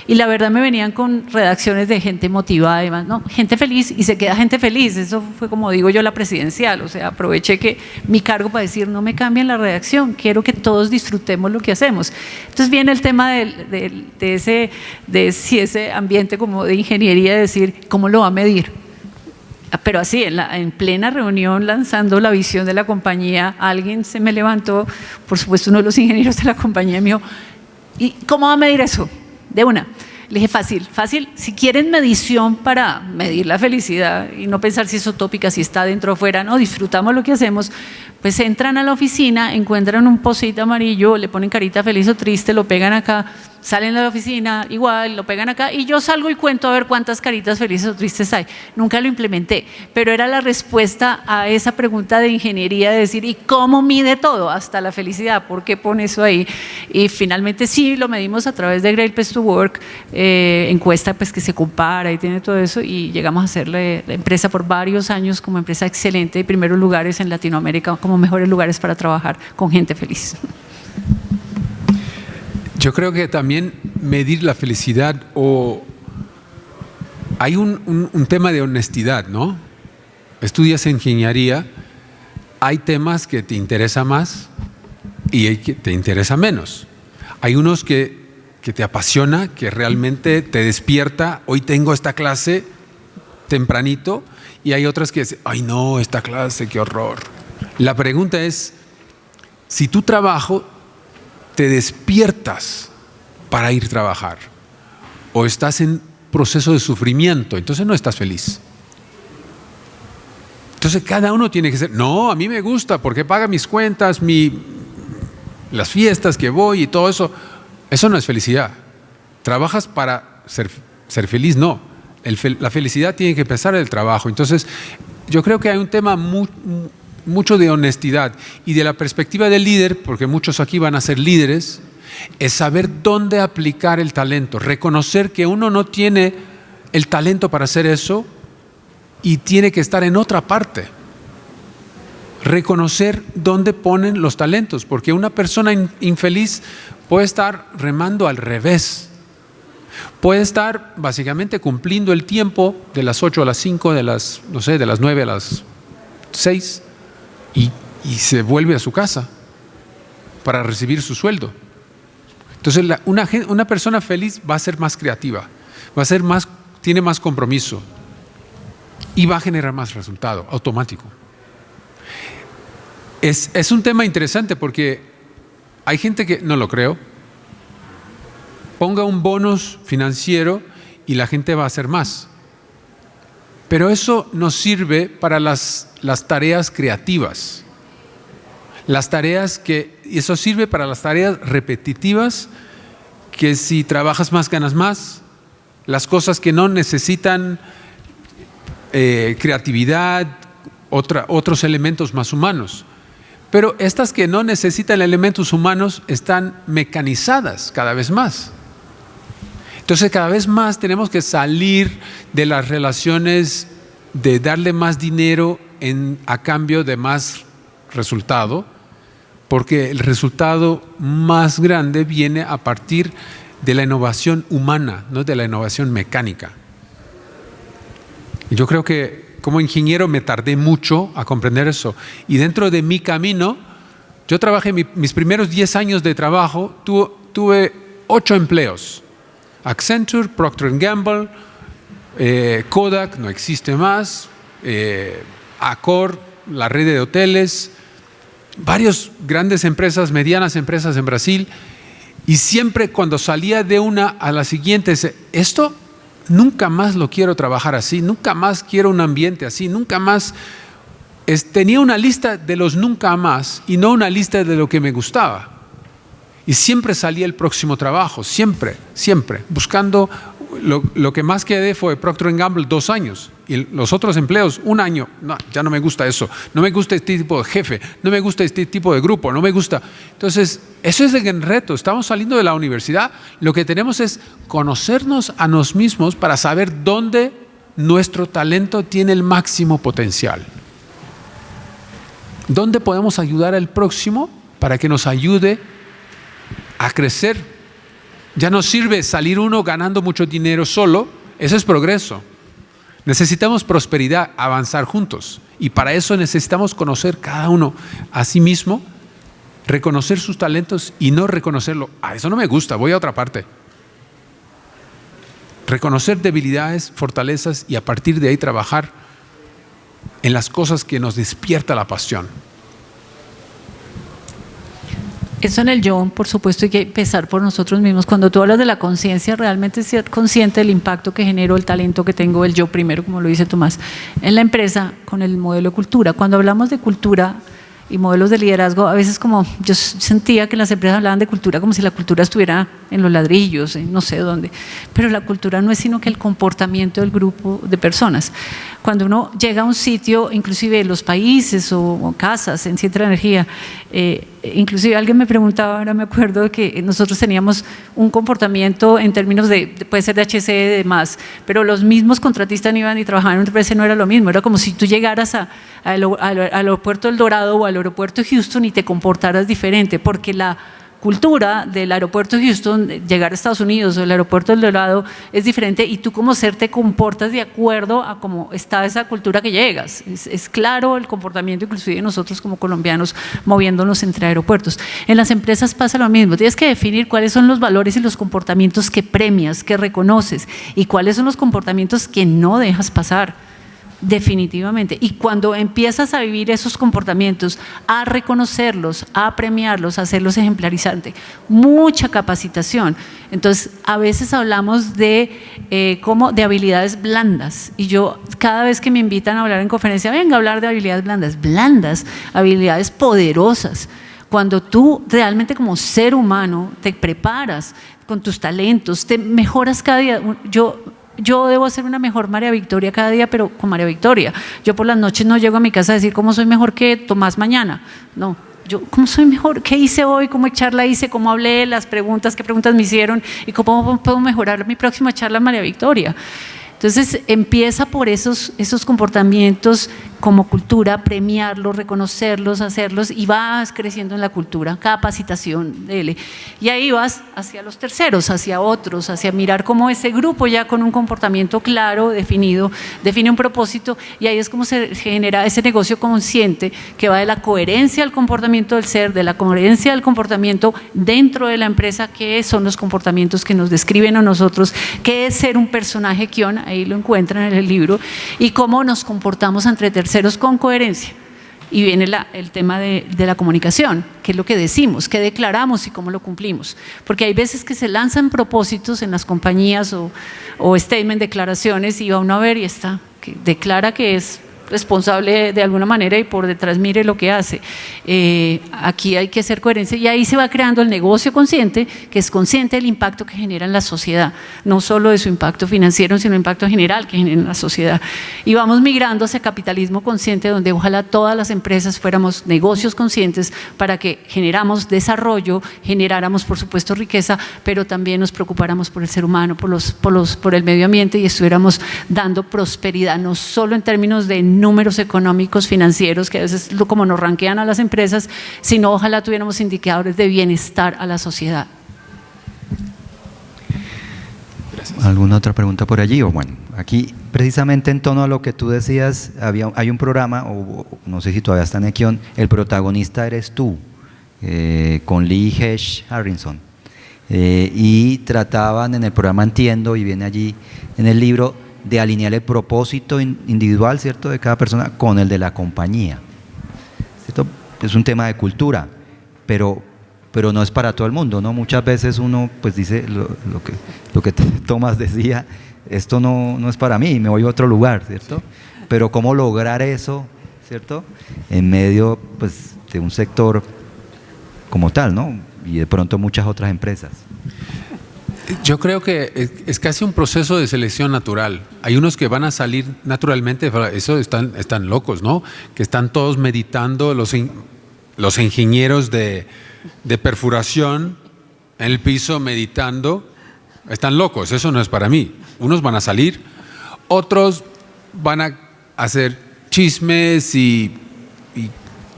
Y la verdad me venían con redacciones de gente motivada, además, no, gente feliz, y se queda gente feliz. Eso fue, como digo yo, la presidencial. O sea, aproveché que mi cargo para decir: no me cambien la redacción, quiero que todos disfrutemos lo que hacemos. Entonces viene el tema de si ese ambiente como de ingeniería, de decir, ¿cómo lo va a medir? Pero así, en plena reunión, lanzando la visión de la compañía, alguien se me levantó, por supuesto uno de los ingenieros de la compañía, me dijo: ¿y cómo va a medir eso? De una. Le dije: fácil, si quieren medición para medir la felicidad y no pensar si es utópica, si está dentro o fuera, no, disfrutamos lo que hacemos, pues entran a la oficina, encuentran un post-it amarillo, le ponen carita feliz o triste, lo pegan acá, salen de la oficina, igual, lo pegan acá, y yo salgo y cuento a ver cuántas caritas felices o tristes hay. Nunca lo implementé, pero era la respuesta a esa pregunta de ingeniería, de decir: ¿y cómo mide todo? Hasta la felicidad, ¿por qué pone eso ahí? Y finalmente sí, lo medimos a través de Great Place to Work, encuesta pues que se compara y tiene todo eso, y llegamos a ser la empresa por varios años como empresa excelente, y primeros lugares en Latinoamérica como mejores lugares para trabajar con gente feliz. Yo creo que también medir la felicidad o hay un tema de honestidad, ¿no? Estudias ingeniería, hay temas que te interesan más y hay que te interesa menos. Hay unos que te apasiona, que realmente te despierta. Hoy tengo esta clase tempranito, y hay otras que dicen, ay no, esta clase, qué horror. La pregunta es, si tu trabajo te despiertas para ir a trabajar o estás en proceso de sufrimiento, entonces no estás feliz. Entonces cada uno tiene que ser, no, a mí me gusta porque paga mis cuentas, las fiestas que voy y todo eso. Eso no es felicidad. Trabajas para ser feliz, no. La felicidad tiene que empezar en el trabajo. Entonces, yo creo que hay un tema mucho de honestidad, y de la perspectiva del líder, porque muchos aquí van a ser líderes, es saber dónde aplicar el talento, reconocer que uno no tiene el talento para hacer eso y tiene que estar en otra parte. Reconocer dónde ponen los talentos, porque una persona infeliz puede estar remando al revés. Puede estar básicamente cumpliendo el tiempo de las 8 a las 5, de las 9 a las 6, y se vuelve a su casa para recibir su sueldo. Entonces una persona feliz va a ser más creativa, tiene más compromiso y va a generar más resultado automático. Es un tema interesante porque hay gente que, no lo creo, ponga un bonus financiero y la gente va a hacer más. Pero eso no sirve para las tareas creativas. Eso sirve para las tareas repetitivas, que si trabajas más, ganas más. Las cosas que no necesitan creatividad, otros elementos más humanos. Pero estas que no necesitan elementos humanos están mecanizadas cada vez más. Entonces cada vez más tenemos que salir de las relaciones de darle más dinero a cambio de más resultado, porque el resultado más grande viene a partir de la innovación humana, no de la innovación mecánica. Y yo creo que como ingeniero me tardé mucho a comprender eso. Y dentro de mi camino, yo trabajé mis primeros 10 años de trabajo, tuve 8 empleos. Accenture, Procter & Gamble, Kodak, no existe más, Accor, la red de hoteles, varias grandes empresas, medianas empresas en Brasil. Y siempre cuando salía de una a la siguiente, esto nunca más lo quiero trabajar así, nunca más quiero un ambiente así, nunca más. Tenía una lista de los nunca más y no una lista de lo que me gustaba. Y siempre salía el próximo trabajo, siempre, buscando. Lo que más quedé fue Procter & Gamble 2 años. Y los otros empleos, 1 año. No, ya no me gusta eso. No me gusta este tipo de jefe. No me gusta este tipo de grupo. No me gusta. Entonces, eso es el gran reto. Estamos saliendo de la universidad. Lo que tenemos es conocernos a nosotros mismos para saber dónde nuestro talento tiene el máximo potencial. ¿Dónde podemos ayudar al próximo para que nos ayude a crecer? Ya no sirve salir uno ganando mucho dinero solo, eso es progreso. Necesitamos prosperidad, avanzar juntos. Y para eso necesitamos conocer cada uno a sí mismo, reconocer sus talentos y no reconocerlo. Eso no me gusta, voy a otra parte. Reconocer debilidades, fortalezas y a partir de ahí trabajar en las cosas que nos despierta la pasión. Eso en el yo, por supuesto, hay que empezar por nosotros mismos. Cuando tú hablas de la conciencia, realmente ser consciente del impacto que genero, el talento que tengo, el yo primero, como lo dice Tomás, en la empresa con el modelo de cultura. Cuando hablamos de cultura y modelos de liderazgo, a veces como yo sentía que las empresas hablaban de cultura como si la cultura estuviera en los ladrillos, en no sé dónde, pero la cultura no es sino que el comportamiento del grupo de personas. Cuando uno llega a un sitio, inclusive los países o casas en cierta energía, inclusive alguien me preguntaba, ahora me acuerdo de que nosotros teníamos un comportamiento en términos de, puede ser de HC y demás, pero los mismos contratistas no iban y trabajaban en una empresa, no era lo mismo, era como si tú llegaras al aeropuerto El Dorado o al aeropuerto de Houston y te comportaras diferente, porque la cultura del aeropuerto de Houston, llegar a Estados Unidos o el aeropuerto del Dorado es diferente y tú como ser te comportas de acuerdo a cómo está esa cultura que llegas. Es claro el comportamiento inclusive de nosotros como colombianos moviéndonos entre aeropuertos. En las empresas pasa lo mismo, tienes que definir cuáles son los valores y los comportamientos que premias, que reconoces y cuáles son los comportamientos que no dejas pasar. Definitivamente. Y cuando empiezas a vivir esos comportamientos, a reconocerlos, a premiarlos, a hacerlos ejemplarizantes, mucha capacitación. Entonces, a veces hablamos de habilidades blandas. Y yo, cada vez que me invitan a hablar en conferencia, venga a hablar de habilidades blandas, habilidades poderosas. Cuando tú realmente como ser humano te preparas con tus talentos, te mejoras cada día. Yo debo hacer una mejor María Victoria cada día, pero con María Victoria. Yo por las noches no llego a mi casa a decir cómo soy mejor que Tomás mañana. No, yo cómo soy mejor, qué hice hoy, cómo charla hice, cómo hablé, las preguntas, qué preguntas me hicieron y cómo puedo mejorar mi próxima charla María Victoria. Entonces empieza por esos comportamientos como cultura, premiarlos, reconocerlos, hacerlos y vas creciendo en la cultura, capacitación de él. Y ahí vas hacia los terceros, hacia otros, hacia mirar cómo ese grupo ya con un comportamiento claro, definido, define un propósito y ahí es como se genera ese negocio consciente que va de la coherencia del comportamiento del ser, de la coherencia del comportamiento dentro de la empresa, que son los comportamientos que nos describen a nosotros, qué es ser un personaje Kion, ahí lo encuentran en el libro, y cómo nos comportamos entre terceros con coherencia. Y viene el tema de la comunicación, qué es lo que decimos, qué declaramos y cómo lo cumplimos. Porque hay veces que se lanzan propósitos en las compañías o statement, declaraciones, y va uno a ver y está, que declara que es responsable de alguna manera y por detrás mire lo que hace. Aquí hay que hacer coherencia y ahí se va creando el negocio consciente, que es consciente del impacto que genera en la sociedad, no solo de su impacto financiero, sino el impacto general que genera en la sociedad. Y vamos migrando hacia capitalismo consciente, donde ojalá todas las empresas fuéramos negocios conscientes para que generáramos desarrollo, generáramos por supuesto riqueza, pero también nos preocupáramos por el ser humano, por el medio ambiente y estuviéramos dando prosperidad, no solo en términos de números económicos, financieros, que a veces como nos ranquean a las empresas, sino ojalá tuviéramos indicadores de bienestar a la sociedad. Gracias. ¿Alguna otra pregunta por allí? O bueno, aquí precisamente en tono a lo que tú decías, hay un programa, o no sé si todavía está en Kion, El protagonista eres tú, con Lee Hesh Harrison. Y trataban en el programa Entiendo, y viene allí en el libro, de alinear el propósito individual, ¿cierto?, de cada persona con el de la compañía, ¿cierto? Es un tema de cultura, pero no es para todo el mundo, ¿no? Muchas veces uno pues dice lo que Tomás decía, esto no es para mí, me voy a otro lugar, ¿cierto? Pero cómo lograr eso, ¿cierto?, en medio pues de un sector como tal, ¿no? Y de pronto muchas otras empresas. Yo creo que es casi un proceso de selección natural. Hay unos que van a salir naturalmente, eso están locos, ¿no? Que están todos meditando, los ingenieros de perforación en el piso meditando, están locos, eso no es para mí. Unos van a salir, otros van a hacer chismes y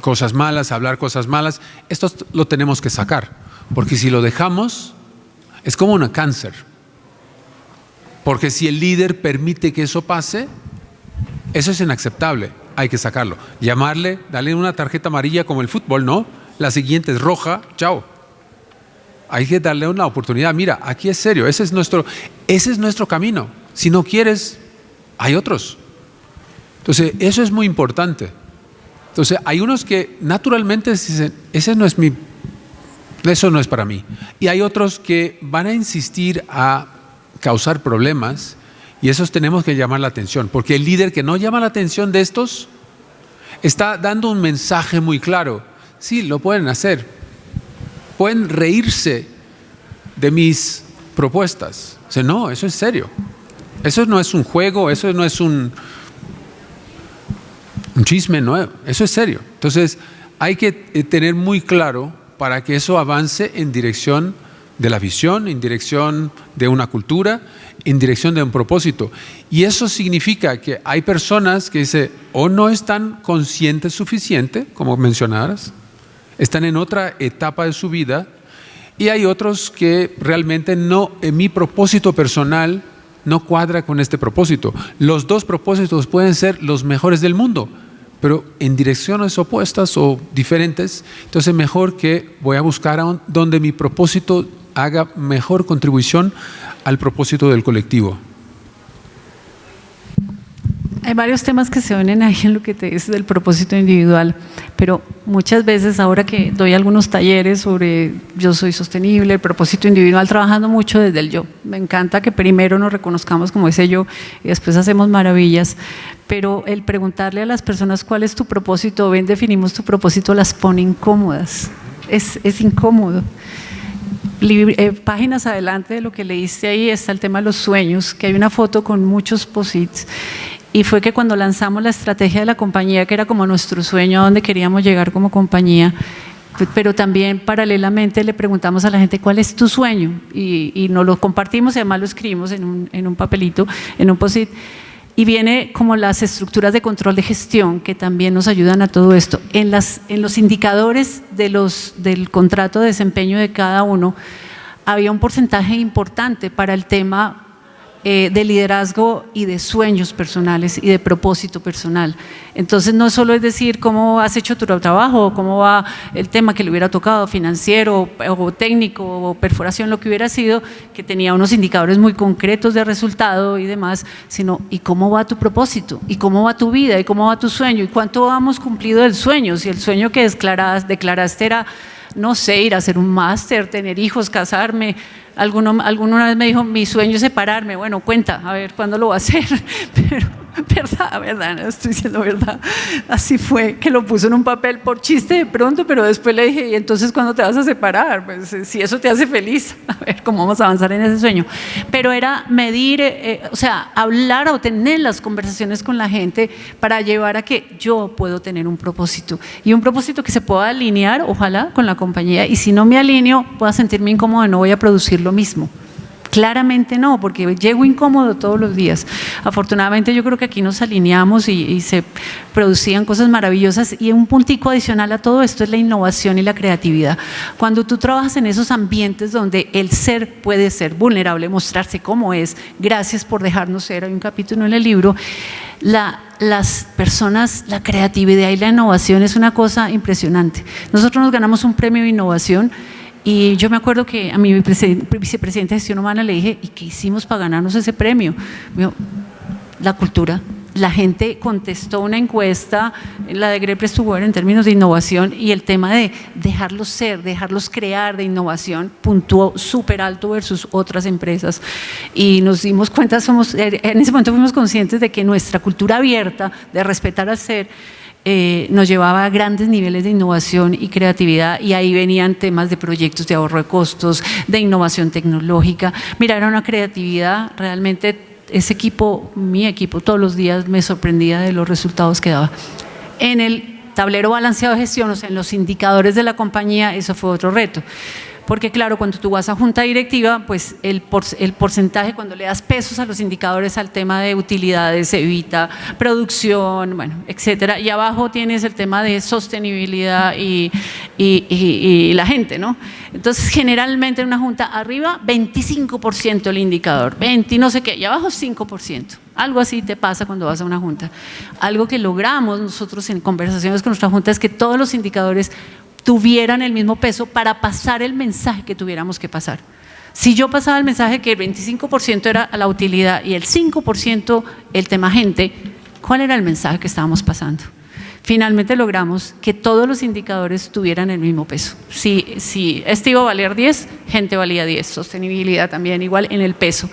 cosas malas, hablar cosas malas. Esto lo tenemos que sacar, porque si lo dejamos, es como un cáncer, porque si el líder permite que eso pase, eso es inaceptable, hay que sacarlo. Llamarle, darle una tarjeta amarilla como el fútbol, ¿no? La siguiente es roja, chao. Hay que darle una oportunidad, mira, aquí es serio, ese es nuestro camino. Si no quieres, hay otros. Entonces, eso es muy importante. Entonces, hay unos que naturalmente dicen, eso no es para mí. Y hay otros que van a insistir a causar problemas y esos tenemos que llamar la atención, porque el líder que no llama la atención de estos está dando un mensaje muy claro. Sí, lo pueden hacer. Pueden reírse de mis propuestas. O sea, no, eso es serio. Eso no es un juego, eso no es un chisme, no, eso es serio. Entonces, hay que tener muy claro para que eso avance en dirección de la visión, en dirección de una cultura, en dirección de un propósito. Y eso significa que hay personas que dicen, o no están conscientes suficiente, como mencionaras, están en otra etapa de su vida Y hay otros que realmente no, mi propósito personal no cuadra con este propósito. Los dos propósitos pueden ser los mejores del mundo, pero en direcciones opuestas o diferentes. Entonces mejor que voy a buscar donde mi propósito haga mejor contribución al propósito del colectivo. Hay varios temas que se unen ahí en lo que te dices del propósito individual, pero muchas veces ahora que doy algunos talleres sobre yo soy sostenible, el propósito individual, trabajando mucho desde el yo. Me encanta que primero nos reconozcamos como ese yo y después hacemos maravillas, pero el preguntarle a las personas cuál es tu propósito, ven, definimos tu propósito, las pone incómodas, es incómodo. Páginas adelante de lo que leíste ahí está el tema de los sueños, que hay una foto con muchos posits. Y fue que cuando lanzamos la estrategia de la compañía, que era como nuestro sueño, a dónde queríamos llegar como compañía, pero también paralelamente le preguntamos a la gente cuál es tu sueño y nos lo compartimos y además lo escribimos en un papelito, en un post-it. Y viene como las estructuras de control de gestión que también nos ayudan a todo esto. En los indicadores del contrato de desempeño de cada uno había un porcentaje importante para el tema de liderazgo y de sueños personales y de propósito personal. Entonces no solo es decir cómo has hecho tu trabajo o cómo va el tema que le hubiera tocado, financiero o técnico o perforación, lo que hubiera sido, que tenía unos indicadores muy concretos de resultado y demás, sino y cómo va tu propósito, y cómo va tu vida, y cómo va tu sueño, y cuánto hemos cumplido del sueño. Si el sueño que declaraste era, no sé, ir a hacer un máster, tener hijos, casarme. Alguno una vez me dijo, mi sueño es separarme. Bueno, cuenta, a ver, ¿cuándo lo va a hacer? Pero, verdad, no estoy diciendo verdad. Así fue, que lo puso en un papel por chiste de pronto, pero después le dije, ¿y entonces cuándo te vas a separar? Pues si eso te hace feliz, a ver cómo vamos a avanzar en ese sueño. Pero era medir, o sea, hablar o tener las conversaciones con la gente para llevar a que yo puedo tener un propósito. Y un propósito que se pueda alinear, ojalá, con la compañía. Y si no me alineo, pueda sentirme incómodo, no voy a producir lo mismo. Claramente no, porque llego incómodo todos los días. Afortunadamente yo creo que aquí nos alineamos y se producían cosas maravillosas, y un puntico adicional a todo esto es la innovación y la creatividad. Cuando tú trabajas en esos ambientes donde el ser puede ser vulnerable, mostrarse como es, gracias por dejarnos ser, hay un capítulo en el libro, las personas, la creatividad y la innovación es una cosa impresionante. Nosotros nos ganamos un premio de innovación. Y yo me acuerdo que a mi vicepresidente de gestión humana le dije, ¿y qué hicimos para ganarnos ese premio? Me dijo, la cultura. La gente contestó una encuesta, la de Great Place to Work, en términos de innovación, y el tema de dejarlos ser, dejarlos crear de innovación puntuó súper alto versus otras empresas. Y nos dimos cuenta, en ese momento fuimos conscientes de que nuestra cultura abierta de respetar al ser nos llevaba a grandes niveles de innovación y creatividad, y ahí venían temas de proyectos de ahorro de costos, de innovación tecnológica. Mira, era una creatividad, realmente ese equipo, mi equipo, todos los días me sorprendía de los resultados que daba. En el tablero balanceado de gestión, o sea, en los indicadores de la compañía, eso fue otro reto. Porque claro, cuando tú vas a junta directiva, pues el porcentaje, cuando le das pesos a los indicadores, al tema de utilidades, evita, producción, bueno, etcétera. Y abajo tienes el tema de sostenibilidad y la gente, ¿no? Entonces, generalmente en una junta, arriba 25% el indicador, 20 no sé qué, y abajo 5%. Algo así te pasa cuando vas a una junta. Algo que logramos nosotros en conversaciones con nuestra junta es que todos los indicadores tuvieran el mismo peso para pasar el mensaje que tuviéramos que pasar. Si yo pasaba el mensaje que el 25% era la utilidad y el 5% el tema gente, ¿cuál era el mensaje que estábamos pasando? Finalmente logramos que todos los indicadores tuvieran el mismo peso. Si este iba a valer 10, gente valía 10, sostenibilidad también igual en el peso.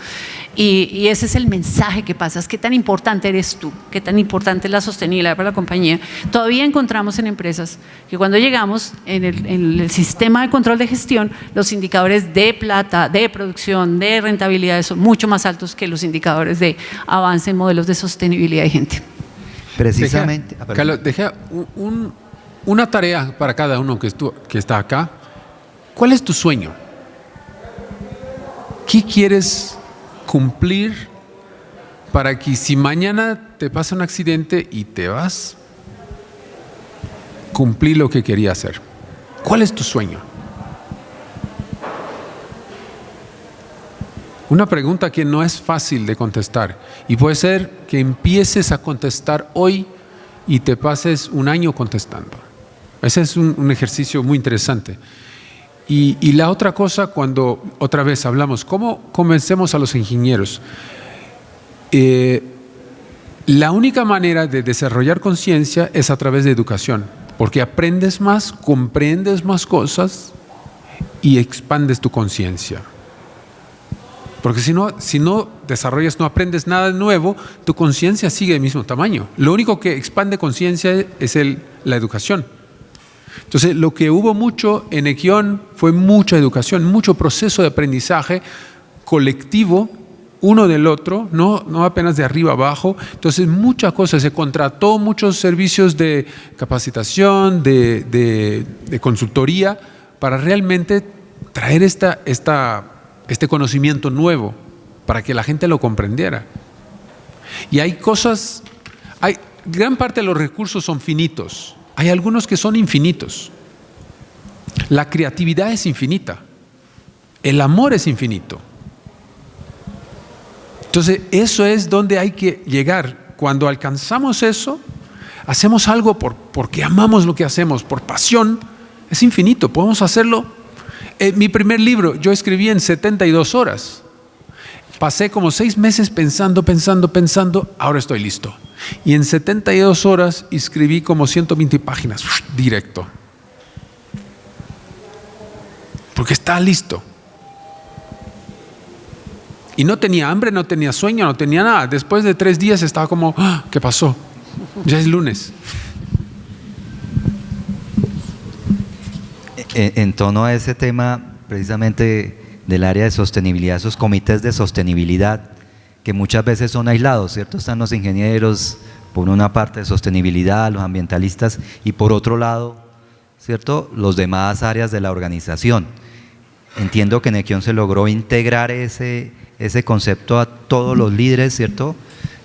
Y ese es el mensaje que pasas, qué tan importante eres tú, qué tan importante es la sostenibilidad para la compañía. Todavía encontramos en empresas que cuando llegamos en el sistema de control de gestión, los indicadores de plata, de producción, de rentabilidad son mucho más altos que los indicadores de avance en modelos de sostenibilidad de gente. Precisamente. Carlos, deja una tarea para cada uno que está acá. ¿Cuál es tu sueño? ¿Qué quieres cumplir para que si mañana te pasa un accidente y te vas, cumplir lo que querías hacer? ¿Cuál es tu sueño? Una pregunta que no es fácil de contestar y puede ser que empieces a contestar hoy y te pases un año contestando. Ese es un ejercicio muy interesante. Y la otra cosa, cuando otra vez hablamos, ¿cómo convencemos a los ingenieros? La única manera de desarrollar conciencia es a través de educación, porque aprendes más, comprendes más cosas y expandes tu conciencia. Porque si no desarrollas, no aprendes nada nuevo, tu conciencia sigue del mismo tamaño. Lo único que expande conciencia es la educación. Entonces, lo que hubo mucho en Equión fue mucha educación, mucho proceso de aprendizaje colectivo, uno del otro, no apenas de arriba abajo. Entonces, muchas cosas, se contrató muchos servicios de capacitación, de consultoría, para realmente traer este conocimiento nuevo, para que la gente lo comprendiera. Y hay cosas, gran parte de los recursos son finitos, hay algunos que son infinitos. La creatividad es infinita, el amor es infinito. Entonces, eso es donde hay que llegar. Cuando alcanzamos eso, hacemos algo porque amamos lo que hacemos, por pasión, es infinito, podemos hacerlo. Mi primer libro, yo escribí en 72 horas. Pasé como 6 meses pensando, ahora estoy listo. Y en 72 horas escribí como 120 páginas, directo. Porque está listo. Y no tenía hambre, no tenía sueño, no tenía nada. Después de 3 días estaba como, ¿qué pasó? Ya es lunes. En torno a ese tema, precisamente del área de sostenibilidad, esos comités de sostenibilidad, que muchas veces son aislados, ¿cierto? Están los ingenieros, por una parte de sostenibilidad, los ambientalistas, y por otro lado, ¿cierto?, los demás áreas de la organización. Entiendo que en Equión se logró integrar ese concepto a todos los líderes, ¿cierto?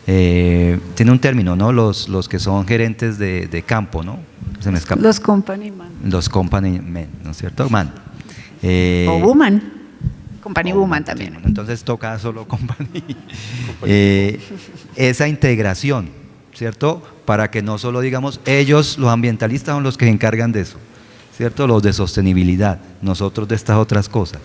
Tiene un término, ¿no? Los que son gerentes de campo, ¿no? Se me escapa. Los company man. Los company men, ¿no es cierto? Man. O woman. Company woman también. Entonces toca solo company. Esa integración, ¿cierto? Para que no solo digamos ellos, los ambientalistas, son los que se encargan de eso, ¿cierto? Los de sostenibilidad, nosotros de estas otras cosas.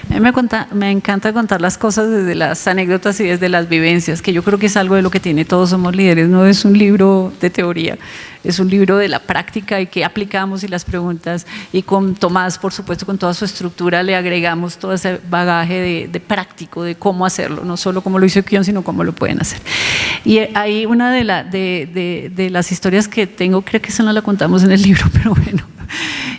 A mí me encanta contar las cosas desde las anécdotas y desde las vivencias, que yo creo que es algo de lo que tiene Todos Somos Líderes. No es un libro de teoría, es un libro de la práctica y que aplicamos y las preguntas. Y con Tomás, por supuesto, con toda su estructura, le agregamos todo ese bagaje de práctico, de cómo hacerlo, no solo cómo lo hizo Equión, sino cómo lo pueden hacer. Y hay una de las historias que tengo, creo que esa no la contamos en el libro, pero bueno.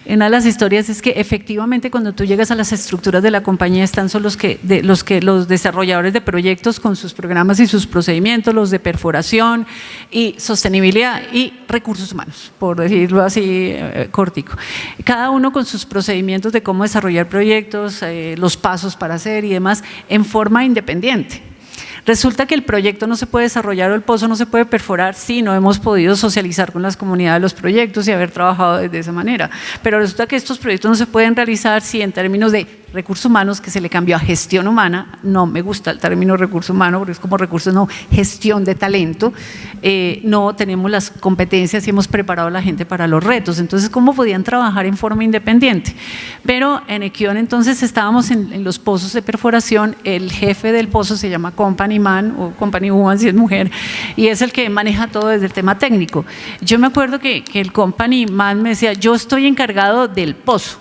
Una de las historias es que efectivamente cuando tú llegas a las estructuras de la compañía están son los desarrolladores de proyectos con sus programas y sus procedimientos, los de perforación y sostenibilidad y recursos humanos, por decirlo así cortico. Cada uno con sus procedimientos de cómo desarrollar proyectos, los pasos para hacer y demás en forma independiente. Resulta que el proyecto no se puede desarrollar o el pozo no se puede perforar si no hemos podido socializar con las comunidades de los proyectos y haber trabajado de esa manera. Pero resulta que estos proyectos no se pueden realizar si en términos de recursos humanos, que se le cambió a gestión humana, no me gusta el término recurso humano porque es como recursos, no, gestión de talento, no tenemos las competencias y hemos preparado a la gente para los retos. Entonces, ¿cómo podían trabajar en forma independiente? Pero en Equión entonces estábamos en los pozos de perforación, el jefe del pozo se llama company man o company woman si es mujer y es el que maneja todo desde el tema técnico. Yo me acuerdo que el company man me decía, yo estoy encargado del pozo.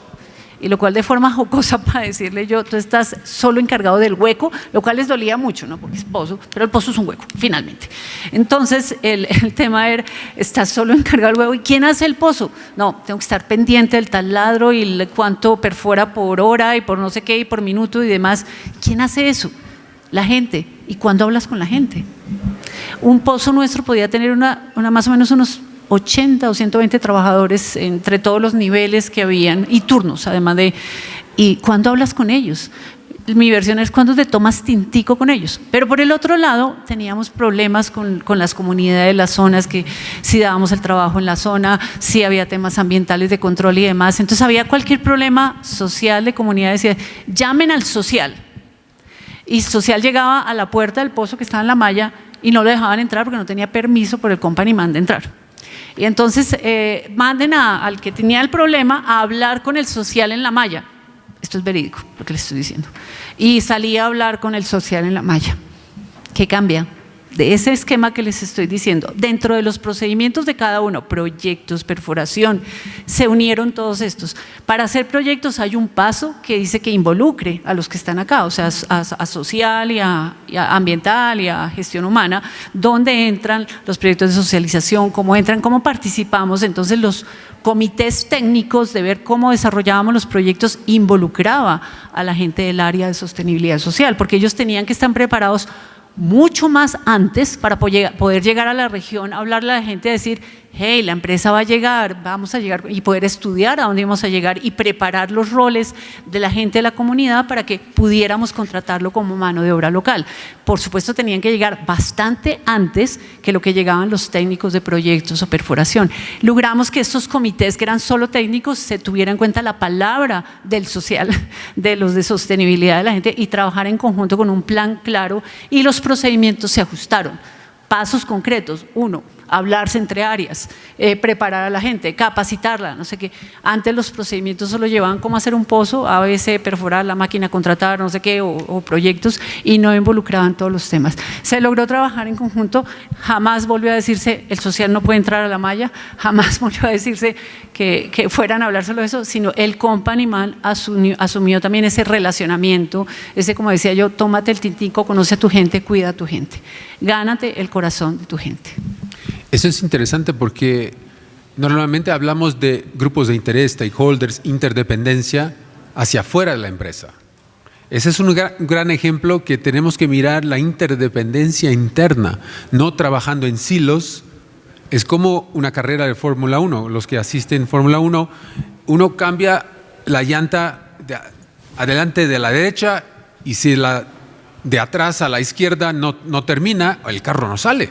Y lo cual de forma jocosa para decirle yo, tú estás solo encargado del hueco, lo cual les dolía mucho, ¿no? Porque es pozo, pero el pozo es un hueco, finalmente. Entonces, el tema era, estás solo encargado del hueco, ¿y quién hace el pozo? No, tengo que estar pendiente del taladro y cuánto perfora por hora y por no sé qué y por minuto y demás. ¿Quién hace eso? La gente. ¿Y cuándo hablas con la gente? Un pozo nuestro podía tener una más o menos unos 80 o 120 trabajadores entre todos los niveles que habían y turnos, además de… ¿Y cuándo hablas con ellos? Mi versión es cuando te tomas tintico con ellos. Pero por el otro lado, teníamos problemas con las comunidades de las zonas, que si dábamos el trabajo en la zona, si había temas ambientales de control y demás. Entonces había cualquier problema social de comunidades, llamen al social. y social llegaba a la puerta del pozo que estaba en la malla y no lo dejaban entrar porque no tenía permiso por el company man de entrar. Y entonces manden al que tenía el problema a hablar con el social en la malla. Esto es verídico, lo que les estoy diciendo. Y salía a hablar con el social en la malla. ¿Qué cambia? De ese esquema que les estoy diciendo, dentro de los procedimientos de cada uno, proyectos, perforación, se unieron todos estos. Para hacer proyectos hay un paso que dice que involucre a los que están acá, o sea, a social y a ambiental y a gestión humana, donde entran los proyectos de socialización, cómo entran, cómo participamos. Entonces los comités técnicos de ver cómo desarrollábamos los proyectos involucraba a la gente del área de sostenibilidad social, porque ellos tenían que estar preparados mucho más antes para poder llegar a la región, hablarle a la gente, decir, hey, la empresa va a llegar, vamos a llegar, y poder estudiar a dónde íbamos a llegar y preparar los roles de la gente de la comunidad para que pudiéramos contratarlo como mano de obra local. Por supuesto, tenían que llegar bastante antes que lo que llegaban los técnicos de proyectos o perforación. Logramos que estos comités, que eran solo técnicos, se tuviera en cuenta la palabra del social, de los de sostenibilidad de la gente, y trabajar en conjunto con un plan claro, y los procedimientos se ajustaron. Pasos concretos: 1, hablarse entre áreas, preparar a la gente, capacitarla, no sé qué. Antes los procedimientos solo llevaban cómo hacer un pozo, a veces perforar la máquina, contratar, no sé qué, o proyectos, y no involucraban todos los temas. Se logró trabajar en conjunto, jamás volvió a decirse el social no puede entrar a la malla, jamás volvió a decirse que fueran a hablar solo de eso, sino el company man asumió también ese relacionamiento, ese, como decía yo, tómate el tintico, conoce a tu gente, cuida a tu gente, gánate el corazón de tu gente. Eso es interesante porque normalmente hablamos de grupos de interés, stakeholders, interdependencia hacia afuera de la empresa. Ese es un gran ejemplo que tenemos que mirar, la interdependencia interna, no trabajando en silos. Es como una carrera de Fórmula 1. Los que asisten Fórmula 1, uno cambia la llanta de adelante de la derecha, y si la de atrás a la izquierda no termina, el carro no sale,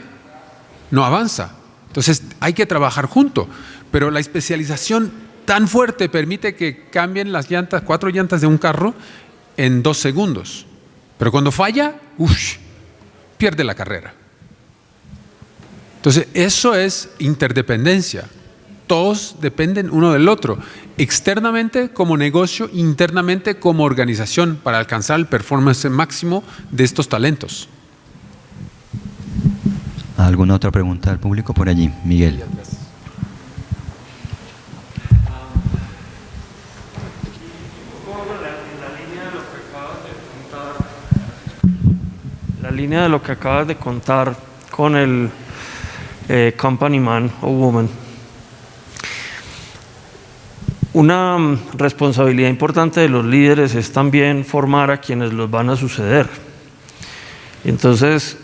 no avanza. Entonces hay que trabajar junto, pero la especialización tan fuerte permite que cambien las llantas, 4 llantas de un carro en 2 segundos. Pero cuando falla, pierde la carrera. Entonces eso es interdependencia. Todos dependen uno del otro, externamente como negocio, internamente como organización, para alcanzar el performance máximo de estos talentos. ¿Alguna otra pregunta del público por allí? Miguel. La línea de lo que acabas de contar con el company man o woman. Una responsabilidad importante de los líderes es también formar a quienes los van a suceder. Entonces,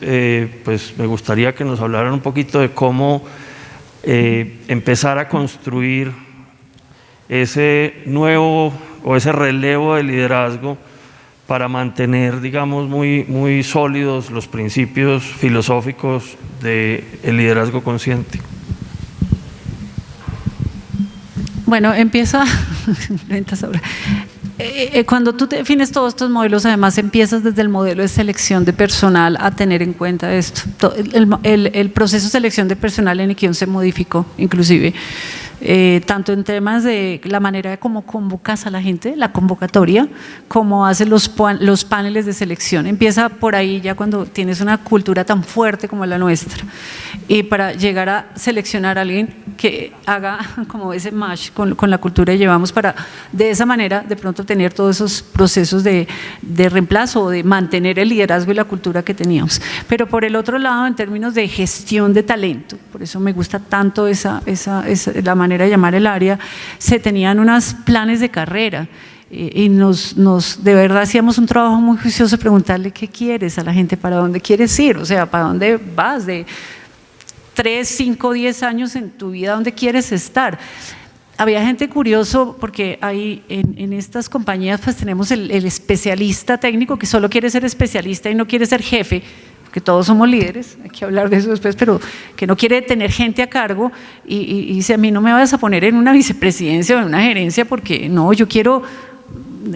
pues me gustaría que nos hablaran un poquito de cómo empezar a construir ese nuevo o ese relevo de liderazgo para mantener, digamos, muy sólidos los principios filosóficos del liderazgo consciente. Bueno, empieza, cuando tú te defines todos estos modelos, además empiezas desde el modelo de selección de personal a tener en cuenta esto. El proceso de selección de personal en Equión se modificó, inclusive, tanto en temas de la manera de cómo convocas a la gente, la convocatoria, cómo haces los paneles de selección. Empieza por ahí ya cuando tienes una cultura tan fuerte como la nuestra, y para llegar a seleccionar a alguien que haga como ese match con la cultura que llevamos, para de esa manera de pronto tener todos esos procesos de reemplazo o de mantener el liderazgo y la cultura que teníamos. Pero por el otro lado, en términos de gestión de talento, por eso me gusta tanto la manera de llamar el área, se tenían unos planes de carrera. Y de verdad hacíamos un trabajo muy juicioso, preguntarle qué quieres a la gente, para dónde quieres ir, o sea, para dónde vas, de 3, 5, 10 años en tu vida, dónde quieres estar. Había gente curioso porque ahí en estas compañías pues tenemos el especialista técnico que solo quiere ser especialista y no quiere ser jefe, porque todos somos líderes, hay que hablar de eso después, pero que no quiere tener gente a cargo y dice: a mí no me vas a poner en una vicepresidencia o en una gerencia, porque no, yo quiero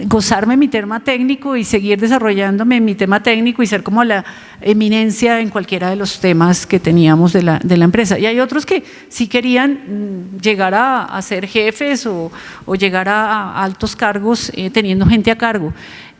gozarme mi tema técnico y seguir desarrollándome en mi tema técnico y ser como la eminencia en cualquiera de los temas que teníamos de la empresa. Y hay otros que sí querían llegar a ser jefes o llegar a altos cargos teniendo gente a cargo.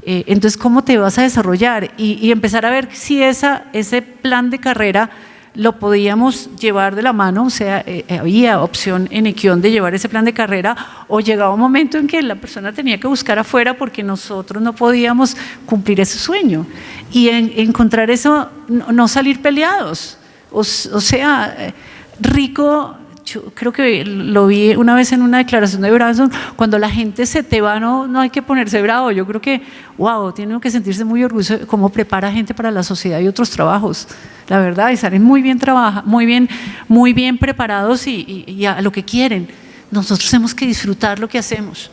Entonces, ¿cómo te vas a desarrollar? Y empezar a ver si ese plan de carrera lo podíamos llevar de la mano, o sea, había opción en Equión de llevar ese plan de carrera, o llegaba un momento en que la persona tenía que buscar afuera porque nosotros no podíamos cumplir ese sueño. Y encontrar eso, no salir peleados, o sea, rico. Yo creo que lo vi una vez en una declaración de Branson, cuando la gente se te va, no hay que ponerse bravo. Yo creo que, wow, tiene que sentirse muy orgulloso de cómo prepara gente para la sociedad y otros trabajos, la verdad, y salen muy bien preparados y a lo que quieren. Nosotros tenemos que disfrutar lo que hacemos.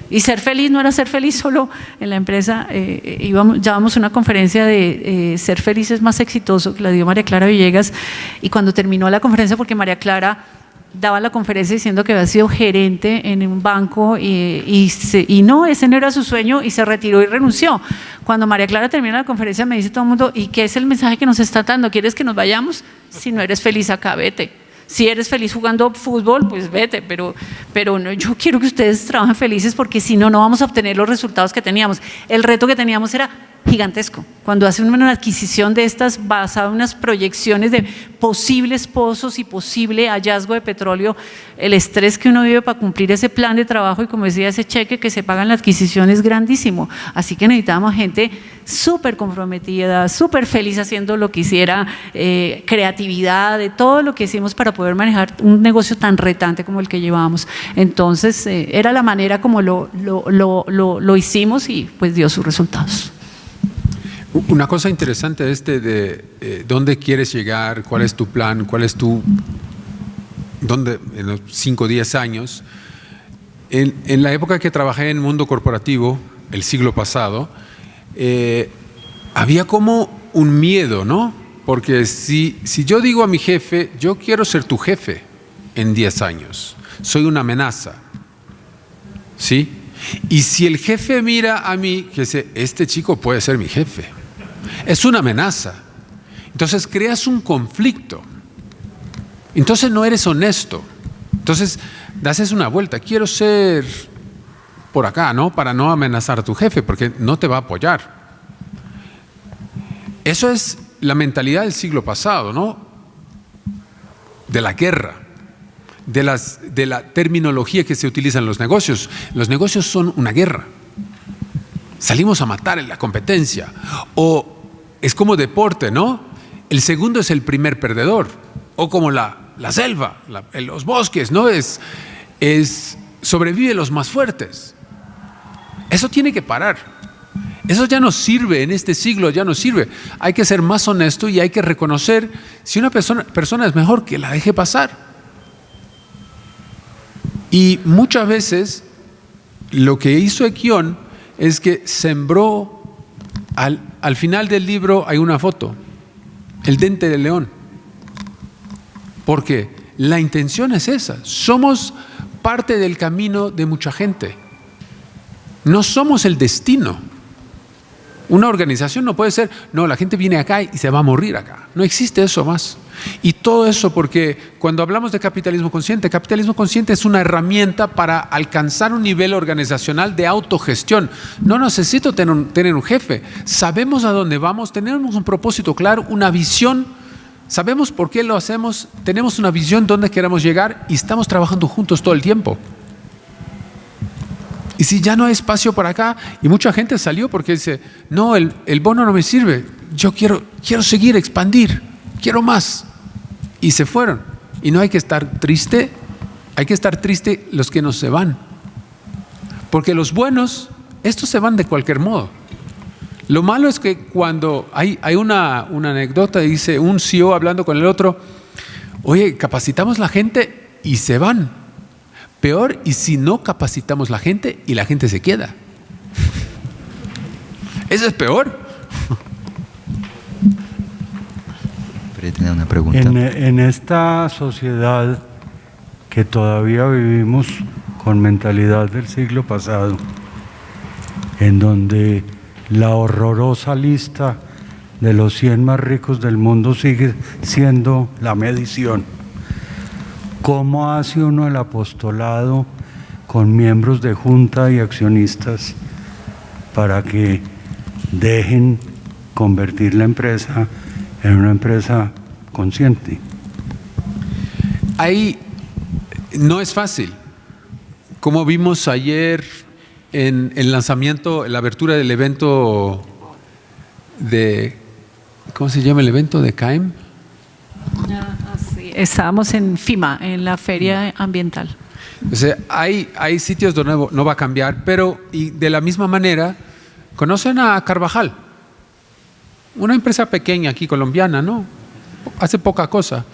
Y ser feliz no era ser feliz solo en la empresa. Llevamos una conferencia de ser feliz es más exitoso, que la dio María Clara Villegas, y cuando terminó la conferencia, porque María Clara daba la conferencia diciendo que había sido gerente en un banco y no, ese no era su sueño, y se retiró y renunció. Cuando María Clara termina la conferencia me dice todo el mundo, ¿y qué es el mensaje que nos está dando? ¿Quieres que nos vayamos? Si no eres feliz acá, vete. Si eres feliz jugando fútbol, pues vete, pero no, yo quiero que ustedes trabajen felices, porque si no, no vamos a obtener los resultados que teníamos. El reto que teníamos era gigantesco. Cuando hacen una adquisición de estas basada en unas proyecciones de posibles pozos y posible hallazgo de petróleo, el estrés que uno vive para cumplir ese plan de trabajo y, como decía, ese cheque que se paga en la adquisición es grandísimo. Así que necesitábamos gente súper comprometida, súper feliz haciendo lo que hiciera, creatividad, de todo lo que hicimos para poder manejar un negocio tan retante como el que llevábamos. Entonces, era la manera como lo hicimos, y pues dio sus resultados. Una cosa interesante de dónde quieres llegar, cuál es tu plan, dónde en los 5 o 10 años. En la época que trabajé en el mundo corporativo, el siglo pasado, había como un miedo, ¿no? Porque si yo digo a mi jefe, yo quiero ser tu jefe en 10 años, soy una amenaza, ¿sí? Y si el jefe mira a mí, que dice, este chico puede ser mi jefe, es una amenaza. Entonces creas un conflicto. Entonces no eres honesto. Entonces das una vuelta. Quiero ser por acá, ¿no? Para no amenazar a tu jefe, porque no te va a apoyar. Eso es la mentalidad del siglo pasado, ¿no? De la guerra, de la terminología que se utiliza en los negocios. Los negocios son una guerra. Salimos a matar en la competencia. O es como deporte, ¿no? El segundo es el primer perdedor. O como la selva, los bosques, ¿no? Sobrevive los más fuertes. Eso tiene que parar. Eso ya no sirve en este siglo, ya no sirve. Hay que ser más honesto y hay que reconocer si una persona es mejor, que la deje pasar. Y muchas veces lo que hizo Equión es que sembró, al final del libro hay una foto, el diente del león. Porque la intención es esa. Somos parte del camino de mucha gente. No somos el destino. Una organización no puede ser, no, la gente viene acá y se va a morir acá. No existe eso más. Y todo eso porque cuando hablamos de capitalismo consciente es una herramienta para alcanzar un nivel organizacional de autogestión. No necesito tener un jefe. Sabemos a dónde vamos, tenemos un propósito claro, una visión, sabemos por qué lo hacemos, tenemos una visión dónde queremos llegar y estamos trabajando juntos todo el tiempo. Y si ya no hay espacio para acá, y mucha gente salió porque dice, no, el bono no me sirve, yo quiero seguir, expandir, quiero más. Y se fueron. Y no hay que estar triste, hay que estar triste los que no se van. Porque los buenos, estos se van de cualquier modo. Lo malo es que cuando hay una anécdota, dice un CEO hablando con el otro, oye, capacitamos la gente y se van. Peor, y si no capacitamos la gente y la gente se queda. Eso es peor. Tenía una pregunta. En esta sociedad que todavía vivimos con mentalidad del siglo pasado, en donde la horrorosa lista de los 100 más ricos del mundo sigue siendo la medición. ¿Cómo hace uno el apostolado con miembros de junta y accionistas para que dejen convertir la empresa en una empresa consciente? Ahí no es fácil. Como vimos ayer en el lanzamiento, en la abertura del evento de, ¿cómo se llama el evento de CAEM? Sí, estábamos en FIMA, en la feria ambiental. O sea, hay sitios donde no va a cambiar, pero y de la misma manera, conocen a Carvajal, una empresa pequeña aquí colombiana, ¿no? Hace poca cosa.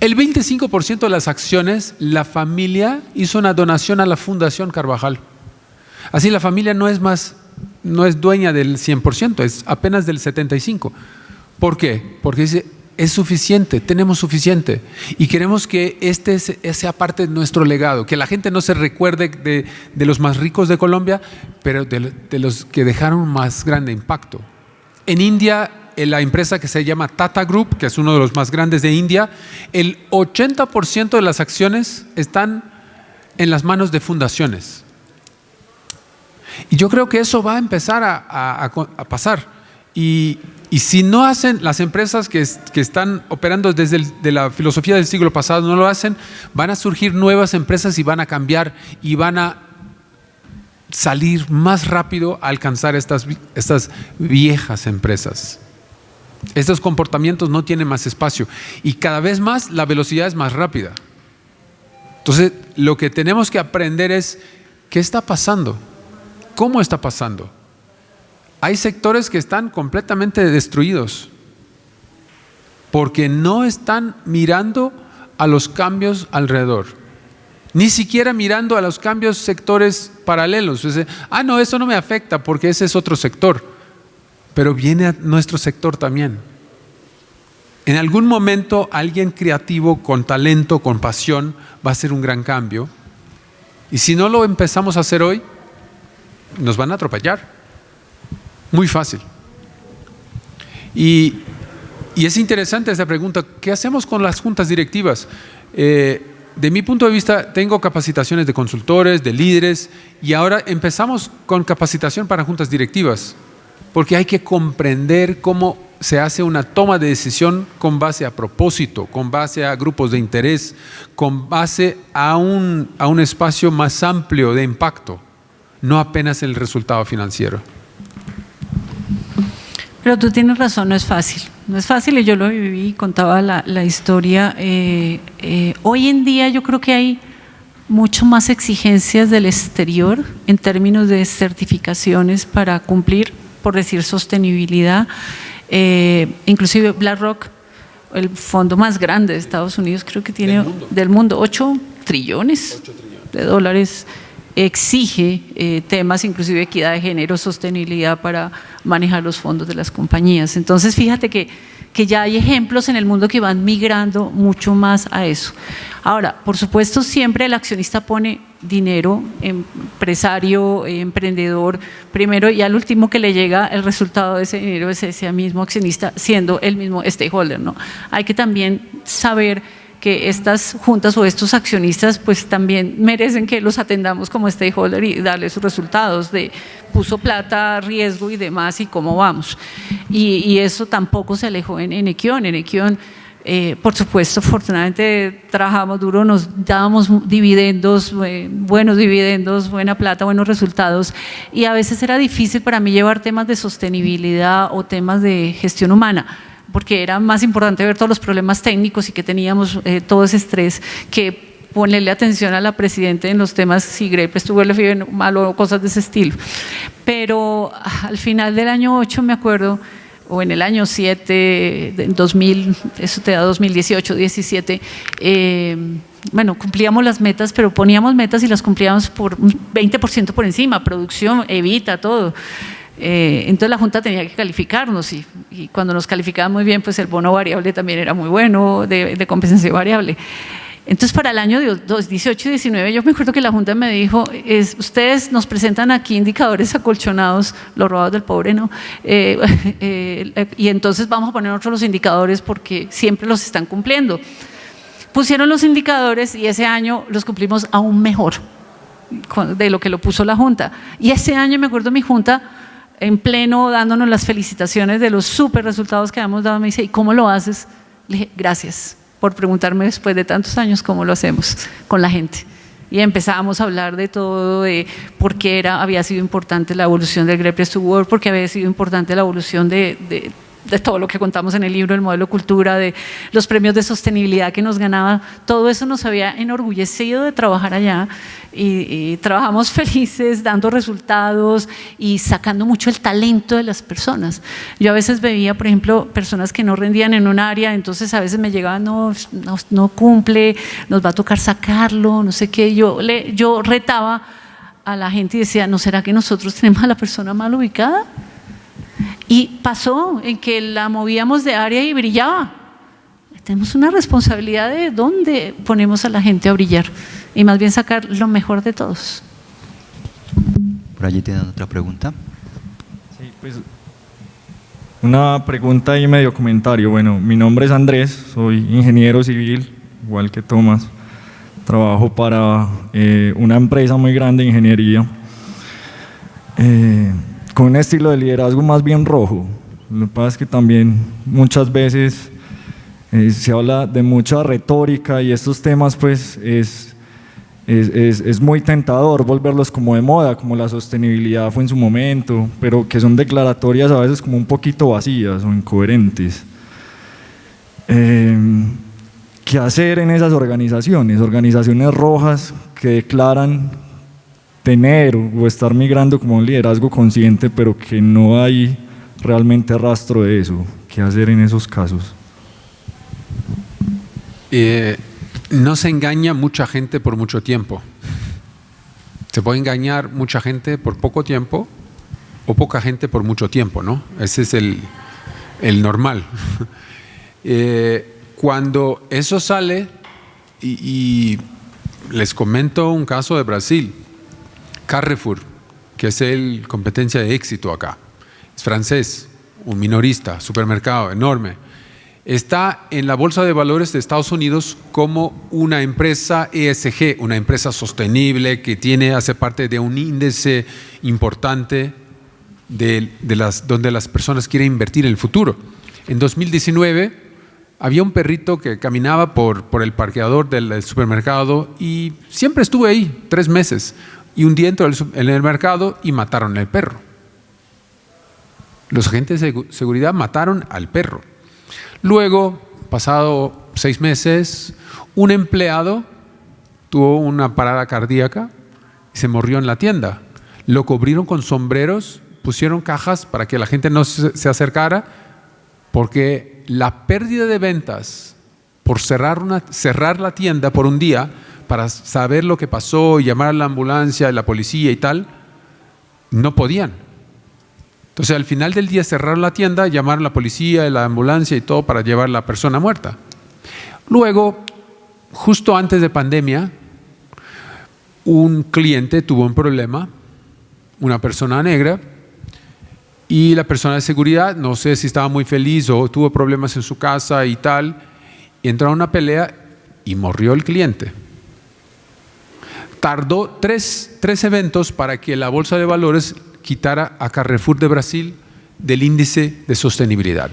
El 25% de las acciones, la familia hizo una donación a la Fundación Carvajal. Así la familia no es dueña del 100%, es apenas del 75%. ¿Por qué? Porque dice, es suficiente, tenemos suficiente. Y queremos que sea parte de nuestro legado, que la gente no se recuerde de los más ricos de Colombia, pero de los que dejaron más grande impacto. En India, la empresa que se llama Tata Group, que es uno de los más grandes de India, el 80% de las acciones están en las manos de fundaciones. Y yo creo que eso va a empezar a pasar. Y si no hacen, las empresas que están operando desde de la filosofía del siglo pasado no lo hacen, van a surgir nuevas empresas y van a cambiar y van a salir más rápido a alcanzar estas viejas empresas. Estos comportamientos no tienen más espacio y cada vez más la velocidad es más rápida. Entonces, lo que tenemos que aprender es ¿qué está pasando? ¿Cómo está pasando? Hay sectores que están completamente destruidos porque no están mirando a los cambios alrededor, ni siquiera mirando a los cambios sectores paralelos. No, eso no me afecta porque ese es otro sector. Pero viene a nuestro sector también. En algún momento alguien creativo, con talento, con pasión, va a hacer un gran cambio. Y si no lo empezamos a hacer hoy, nos van a atropellar. Muy fácil. Y es interesante esta pregunta, ¿qué hacemos con las juntas directivas? De mi punto de vista, tengo capacitaciones de consultores, de líderes, y ahora empezamos con capacitación para juntas directivas. Porque hay que comprender cómo se hace una toma de decisión con base a propósito, con base a grupos de interés, con base a un espacio más amplio de impacto, no apenas el resultado financiero. Pero tú tienes razón, no es fácil. No es fácil y yo lo viví y contaba la historia. Hoy en día yo creo que hay mucho más exigencias del exterior en términos de certificaciones para cumplir, por decir sostenibilidad. Inclusive BlackRock, el fondo más grande de Estados Unidos, creo que tiene del mundo 8 trillones de dólares, exige temas inclusive equidad de género, sostenibilidad para manejar los fondos de las compañías. Entonces fíjate que ya hay ejemplos en el mundo que van migrando mucho más a eso. Ahora, por supuesto, siempre el accionista pone dinero, empresario, emprendedor, primero, y al último que le llega el resultado de ese dinero es ese mismo accionista, siendo el mismo stakeholder, ¿no? Hay que también saber que estas juntas o estos accionistas pues también merecen que los atendamos como stakeholder y darles sus resultados de puso plata, riesgo y demás y cómo vamos. Y eso tampoco se alejó en Equión. En Equión, por supuesto, afortunadamente trabajamos duro, nos dábamos dividendos, buenos dividendos, buena plata, buenos resultados, y a veces era difícil para mí llevar temas de sostenibilidad o temas de gestión humana, porque era más importante ver todos los problemas técnicos y que teníamos todo ese estrés que ponerle atención a la presidenta en los temas si Grepe estuvo el FIBE malo o cosas de ese estilo. Pero al final del año 8 me acuerdo, o en el año 7, en 2000, eso te da 2018, 17, bueno, cumplíamos las metas, pero poníamos metas y las cumplíamos por un 20% por encima, producción, evita, todo. Entonces la Junta tenía que calificarnos y cuando nos calificaban muy bien, pues el bono variable también era muy bueno, de compensación variable. Entonces, para el año 18 y 19, yo me acuerdo que la Junta me dijo, ustedes nos presentan aquí indicadores acolchonados, los robados del pobre, ¿no? Y entonces vamos a poner nosotros los indicadores porque siempre los están cumpliendo. Pusieron los indicadores y ese año los cumplimos aún mejor de lo que lo puso la Junta. Y ese año me acuerdo mi Junta, en pleno, dándonos las felicitaciones de los súper resultados que habíamos dado, me dice, ¿y cómo lo haces? Le dije, gracias por preguntarme después de tantos años cómo lo hacemos con la gente. Y empezábamos a hablar de todo, de por qué había sido importante la evolución del Great Place to Work, porque había sido importante la evolución de todo lo que contamos en el libro, el modelo cultura, de los premios de sostenibilidad que nos ganaba. Todo eso nos había enorgullecido de trabajar allá y trabajamos felices, dando resultados y sacando mucho el talento de las personas. Yo a veces veía, por ejemplo, personas que no rendían en un área, entonces a veces me llegaban, no cumple, nos va a tocar sacarlo, no sé qué. Yo retaba a la gente y decía, ¿no será que nosotros tenemos a la persona mal ubicada? Y pasó en que la movíamos de área y brillaba. Tenemos una responsabilidad de dónde ponemos a la gente a brillar y más bien sacar lo mejor de todos. Por allí tienen otra pregunta. Sí, pues una pregunta y medio comentario. Bueno, mi nombre es Andrés, soy ingeniero civil, igual que Tomás. Trabajo para una empresa muy grande de ingeniería. Con un estilo de liderazgo más bien rojo. Lo que pasa es que también muchas veces se habla de mucha retórica y estos temas pues es muy tentador volverlos como de moda, como la sostenibilidad fue en su momento, pero que son declaratorias a veces como un poquito vacías o incoherentes. ¿Qué hacer en esas organizaciones? Organizaciones rojas que declaran tener o estar migrando como un liderazgo consciente, pero que no hay realmente rastro de eso. ¿Qué hacer en esos casos? No se engaña mucha gente por mucho tiempo. Se puede engañar mucha gente por poco tiempo o poca gente por mucho tiempo, ¿no? Ese es el normal. Cuando eso sale, y les comento un caso de Brasil, Carrefour, que es el competencia de éxito acá, es francés, un minorista, supermercado enorme, está en la Bolsa de Valores de Estados Unidos como una empresa ESG, una empresa sostenible que hace parte de un índice importante donde las personas quieren invertir en el futuro. En 2019 había un perrito que caminaba por el parqueador del supermercado y siempre estuve ahí 3 meses. Y un día entró en el mercado y mataron al perro. Los agentes de seguridad mataron al perro. Luego, pasado 6 meses, un empleado tuvo una parada cardíaca y se murió en la tienda. Lo cubrieron con sombreros, pusieron cajas para que la gente no se acercara, porque la pérdida de ventas por cerrar la tienda por un día para saber lo que pasó y llamar a la ambulancia, a la policía y tal, no podían. Entonces al final del día cerraron la tienda, llamaron a la policía, a la ambulancia y todo para llevar a la persona muerta. Luego, justo antes de pandemia, un cliente tuvo un problema, una persona negra, y la persona de seguridad, no sé si estaba muy feliz o tuvo problemas en su casa y tal, y entró a una pelea y murió el cliente. Tardó tres eventos para que la Bolsa de Valores quitara a Carrefour de Brasil del índice de sostenibilidad.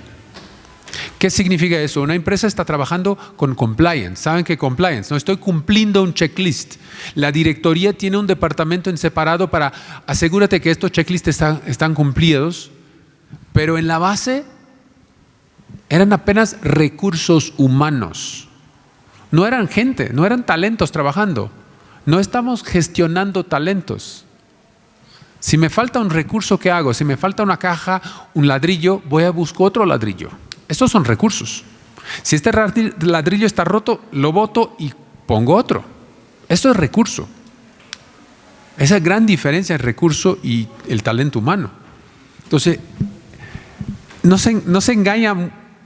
¿Qué significa eso? Una empresa está trabajando con compliance. ¿Saben qué compliance? No estoy cumpliendo un checklist. La directoría tiene un departamento en separado para asegúrate que estos checklists están cumplidos, pero en la base eran apenas recursos humanos. No eran gente, no eran talentos trabajando. No estamos gestionando talentos. Si me falta un recurso, ¿qué hago? Si me falta una caja, un ladrillo, voy a buscar otro ladrillo. Estos son recursos. Si este ladrillo está roto, lo boto y pongo otro. Esto es recurso. Esa es gran diferencia entre recurso y el talento humano. Entonces, no se engaña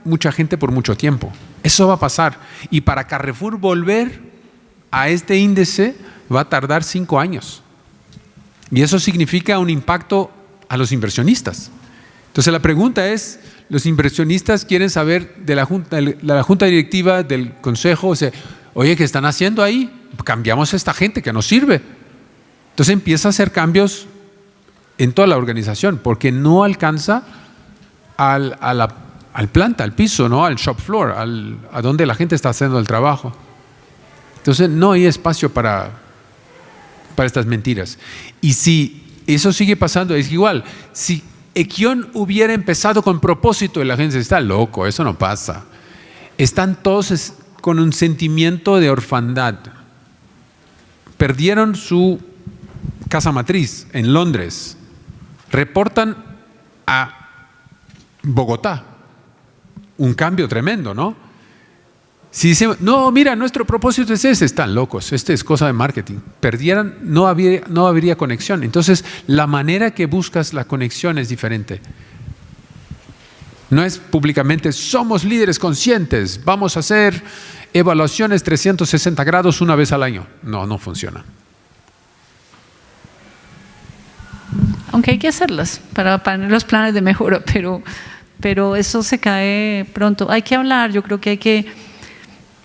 mucha gente por mucho tiempo. Eso va a pasar. Y para Carrefour volver a este índice va a tardar 5 años. Y eso significa un impacto a los inversionistas. Entonces la pregunta es, los inversionistas quieren saber de la junta directiva, del consejo, o sea, oye, ¿qué están haciendo ahí? Cambiamos a esta gente que nos sirve. Entonces empieza a hacer cambios en toda la organización, porque no alcanza al planta, al piso, ¿no? Al shop floor, a donde la gente está haciendo el trabajo. Entonces no hay espacio para estas mentiras. Y si eso sigue pasando, es igual. Si Equión hubiera empezado con propósito y la gente está loco, eso no pasa. Están todos con un sentimiento de orfandad. Perdieron su casa matriz en Londres. Reportan a Bogotá. Un cambio tremendo, ¿no? Si dicen, no, mira, nuestro propósito es ese, están locos, es cosa de marketing. Perdieran, no habría conexión. Entonces, la manera que buscas la conexión es diferente. No es públicamente, somos líderes conscientes, vamos a hacer evaluaciones 360 grados una vez al año. No funciona. Aunque hay que hacerlas para los planes de mejora, pero eso se cae pronto. Hay que hablar, yo creo que hay que...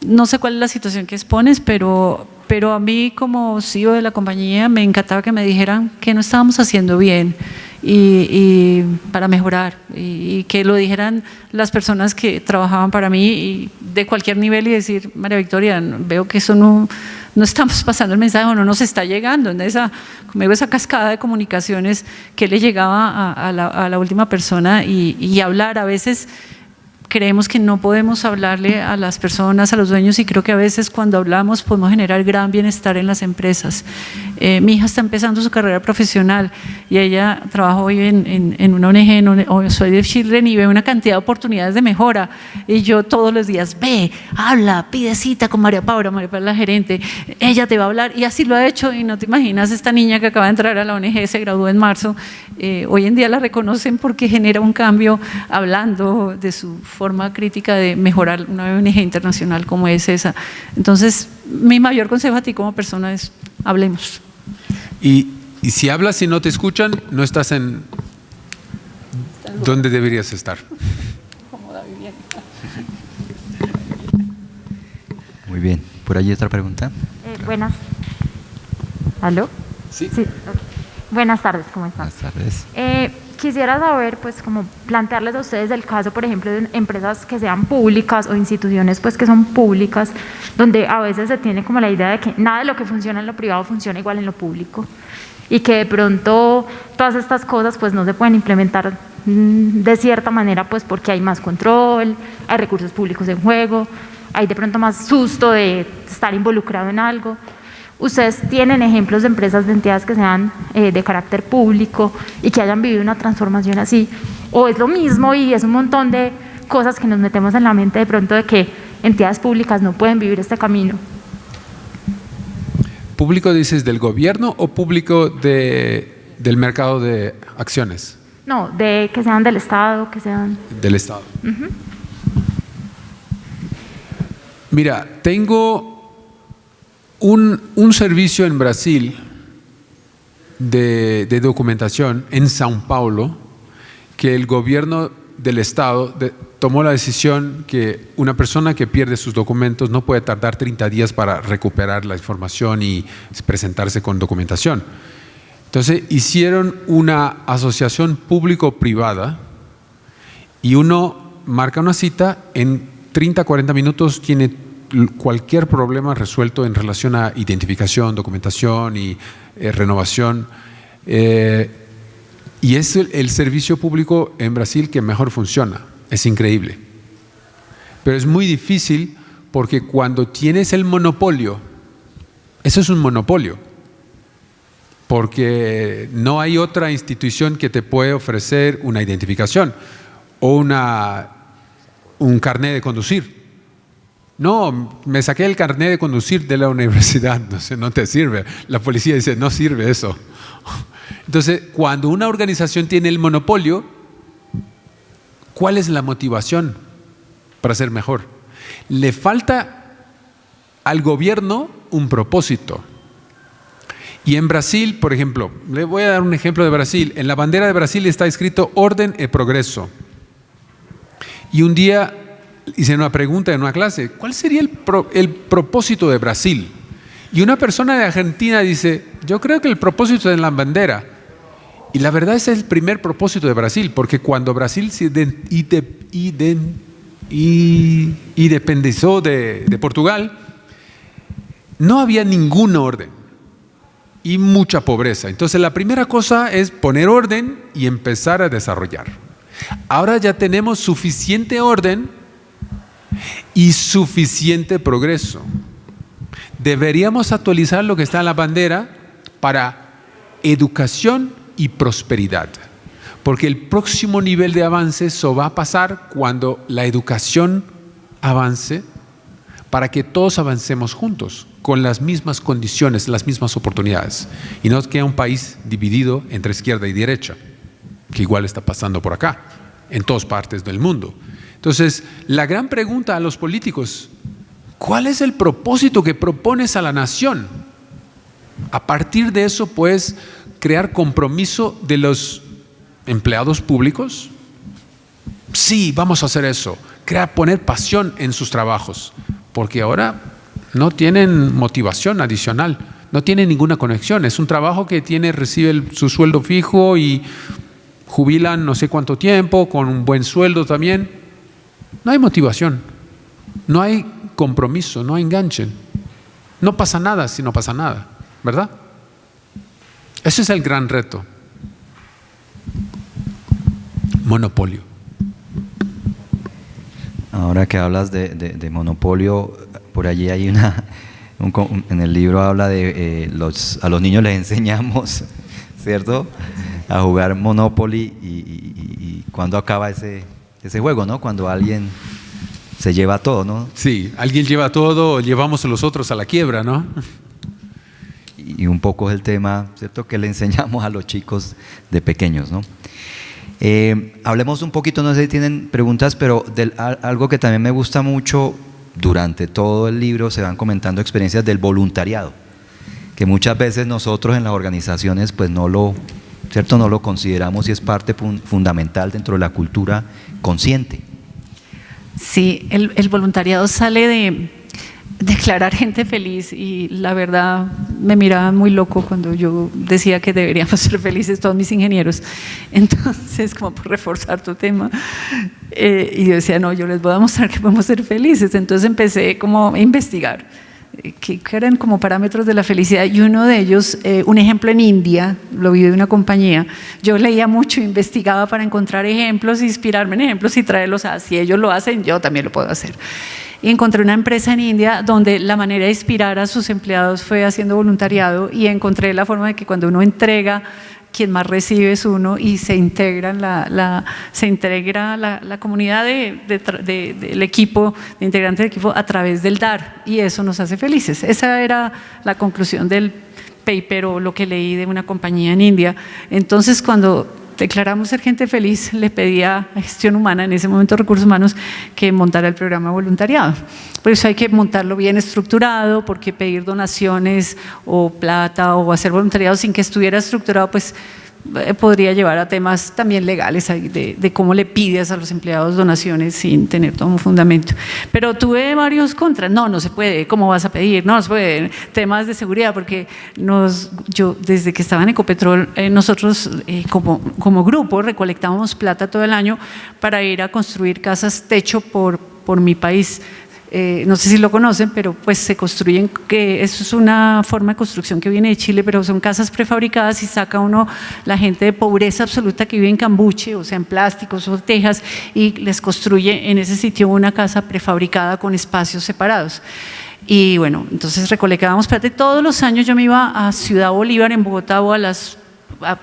No sé cuál es la situación que expones, pero a mí como CEO de la compañía me encantaba que me dijeran que no estábamos haciendo bien y para mejorar, y que lo dijeran las personas que trabajaban para mí y de cualquier nivel, y decir, María Victoria, veo que eso no estamos pasando el mensaje o no nos está llegando. En esa cascada de comunicaciones que le llegaba a la última persona y hablar. A veces creemos que no podemos hablarle a las personas, a los dueños, y creo que a veces cuando hablamos podemos generar gran bienestar en las empresas. Mi hija está empezando su carrera profesional y ella trabaja hoy en una ONG, Soy de Children, y ve una cantidad de oportunidades de mejora. Y yo todos los días, ve, habla, pide cita con María Paula es la gerente, ella te va a hablar, y así lo ha hecho. Y no te imaginas, esta niña que acaba de entrar a la ONG, se graduó en marzo, hoy en día la reconocen porque genera un cambio hablando de su forma crítica de mejorar una ONG internacional como es esa. Entonces, mi mayor consejo a ti como persona es, hablemos. Y si hablas y no te escuchan, no estás en donde deberías estar. Muy bien. ¿Por allí otra pregunta? Buenas. ¿Aló? Sí. Okay. Buenas tardes, ¿cómo están? Buenas tardes. Quisiera saber, pues, como plantearles a ustedes el caso, por ejemplo, de empresas que sean públicas o instituciones, pues, que son públicas, donde a veces se tiene como la idea de que nada de lo que funciona en lo privado funciona igual en lo público, y que de pronto todas estas cosas, pues, no se pueden implementar de cierta manera, pues, porque hay más control, hay recursos públicos en juego, hay de pronto más susto de estar involucrado en algo. ¿Ustedes tienen ejemplos de empresas, de entidades que sean de carácter público y que hayan vivido una transformación así? ¿O es lo mismo y es un montón de cosas que nos metemos en la mente de pronto de que entidades públicas no pueden vivir este camino? ¿Público dices del gobierno o público del mercado de acciones? No, de que sean del Estado, que sean... Del Estado. Mira, tengo un servicio en Brasil de documentación en São Paulo, que el gobierno del Estado tomó la decisión que una persona que pierde sus documentos no puede tardar 30 días para recuperar la información y presentarse con documentación. Entonces hicieron una asociación público-privada y uno marca una cita, en 30, 40 minutos tiene cualquier problema resuelto en relación a identificación, documentación y renovación. Y es el servicio público en Brasil que mejor funciona. Es increíble. Pero es muy difícil porque cuando tienes el monopolio, eso es un monopolio, porque no hay otra institución que te puede ofrecer una identificación o un carnet de conducir. No, me saqué el carnet de conducir de la universidad, no te sirve. La policía dice, no sirve eso. Entonces, cuando una organización tiene el monopolio, ¿cuál es la motivación para ser mejor? Le falta al gobierno un propósito. Y en Brasil, por ejemplo, le voy a dar un ejemplo de Brasil. En la bandera de Brasil está escrito orden y progreso. Y un día hice una pregunta en una clase, ¿cuál sería el propósito de Brasil? Y una persona de Argentina dice, yo creo que el propósito es en la bandera. Y la verdad ese es el primer propósito de Brasil, porque cuando Brasil se independizó de Portugal, no había ningún orden y mucha pobreza. Entonces la primera cosa es poner orden y empezar a desarrollar. Ahora ya tenemos suficiente orden y suficiente progreso. Deberíamos actualizar lo que está en la bandera para educación y prosperidad, porque el próximo nivel de avance eso va a pasar cuando la educación avance, para que todos avancemos juntos con las mismas condiciones, las mismas oportunidades, y no quede un país dividido entre izquierda y derecha, que igual está pasando por acá, en todas partes del mundo. Entonces, la gran pregunta a los políticos, ¿cuál es el propósito que propones a la nación? A partir de eso, pues, crear compromiso de los empleados públicos. Sí, vamos a hacer eso. Poner pasión en sus trabajos, porque ahora no tienen motivación adicional, no tienen ninguna conexión. Es un trabajo que recibe su sueldo fijo y jubilan no sé cuánto tiempo, con un buen sueldo también. No hay motivación, no hay compromiso, no hay enganche. No pasa nada si no pasa nada, ¿verdad? Ese es el gran reto. Monopolio. Ahora que hablas de monopolio, por allí hay en el libro habla de a los niños les enseñamos, ¿cierto?, a jugar Monopoly y cuando acaba ese juego, ¿no? Cuando alguien se lleva todo, ¿no? Sí, alguien lleva todo, llevamos a los otros a la quiebra, ¿no? Y un poco es el tema, ¿cierto?, que le enseñamos a los chicos de pequeños, ¿no? Hablemos un poquito, no sé si tienen preguntas, pero algo que también me gusta mucho, durante todo el libro se van comentando experiencias del voluntariado, que muchas veces nosotros en las organizaciones pues no lo consideramos y es parte fundamental dentro de la cultura consciente. Sí, el voluntariado sale de declarar gente feliz y la verdad me miraban muy loco cuando yo decía que deberíamos ser felices todos mis ingenieros. Entonces, como por reforzar tu tema, y yo decía, no, yo les voy a mostrar que podemos ser felices. Entonces empecé como a investigar que eran como parámetros de la felicidad, y uno de ellos, un ejemplo en India, lo vi de una compañía. Yo leía mucho, investigaba para encontrar ejemplos, inspirarme en ejemplos y traerlos a, si ellos lo hacen, yo también lo puedo hacer. Y encontré una empresa en India donde la manera de inspirar a sus empleados fue haciendo voluntariado, y encontré la forma de que cuando uno entrega, quien más recibe es uno, y se integra la comunidad del equipo, de integrantes del equipo, a través del dar, y eso nos hace felices. Esa era la conclusión del paper o lo que leí de una compañía en India. Entonces, cuando declaramos ser gente feliz, le pedía a Gestión Humana, en ese momento Recursos Humanos, que montara el programa de voluntariado. Por eso hay que montarlo bien estructurado, porque pedir donaciones o plata o hacer voluntariado sin que estuviera estructurado, pues podría llevar a temas también legales de cómo le pides a los empleados donaciones sin tener todo un fundamento. Pero tuve varios contras. No se puede. ¿Cómo vas a pedir? No se puede. Temas de seguridad, porque yo desde que estaba en Ecopetrol, nosotros como grupo recolectábamos plata todo el año para ir a construir casas techo por mi país. No sé si lo conocen, pero pues se construyen, que eso es una forma de construcción que viene de Chile, pero son casas prefabricadas y saca uno la gente de pobreza absoluta que vive en cambuche, o sea, en plásticos o tejas, y les construye en ese sitio una casa prefabricada con espacios separados. Y bueno, entonces recolectábamos plata, y todos los años yo me iba a Ciudad Bolívar en Bogotá o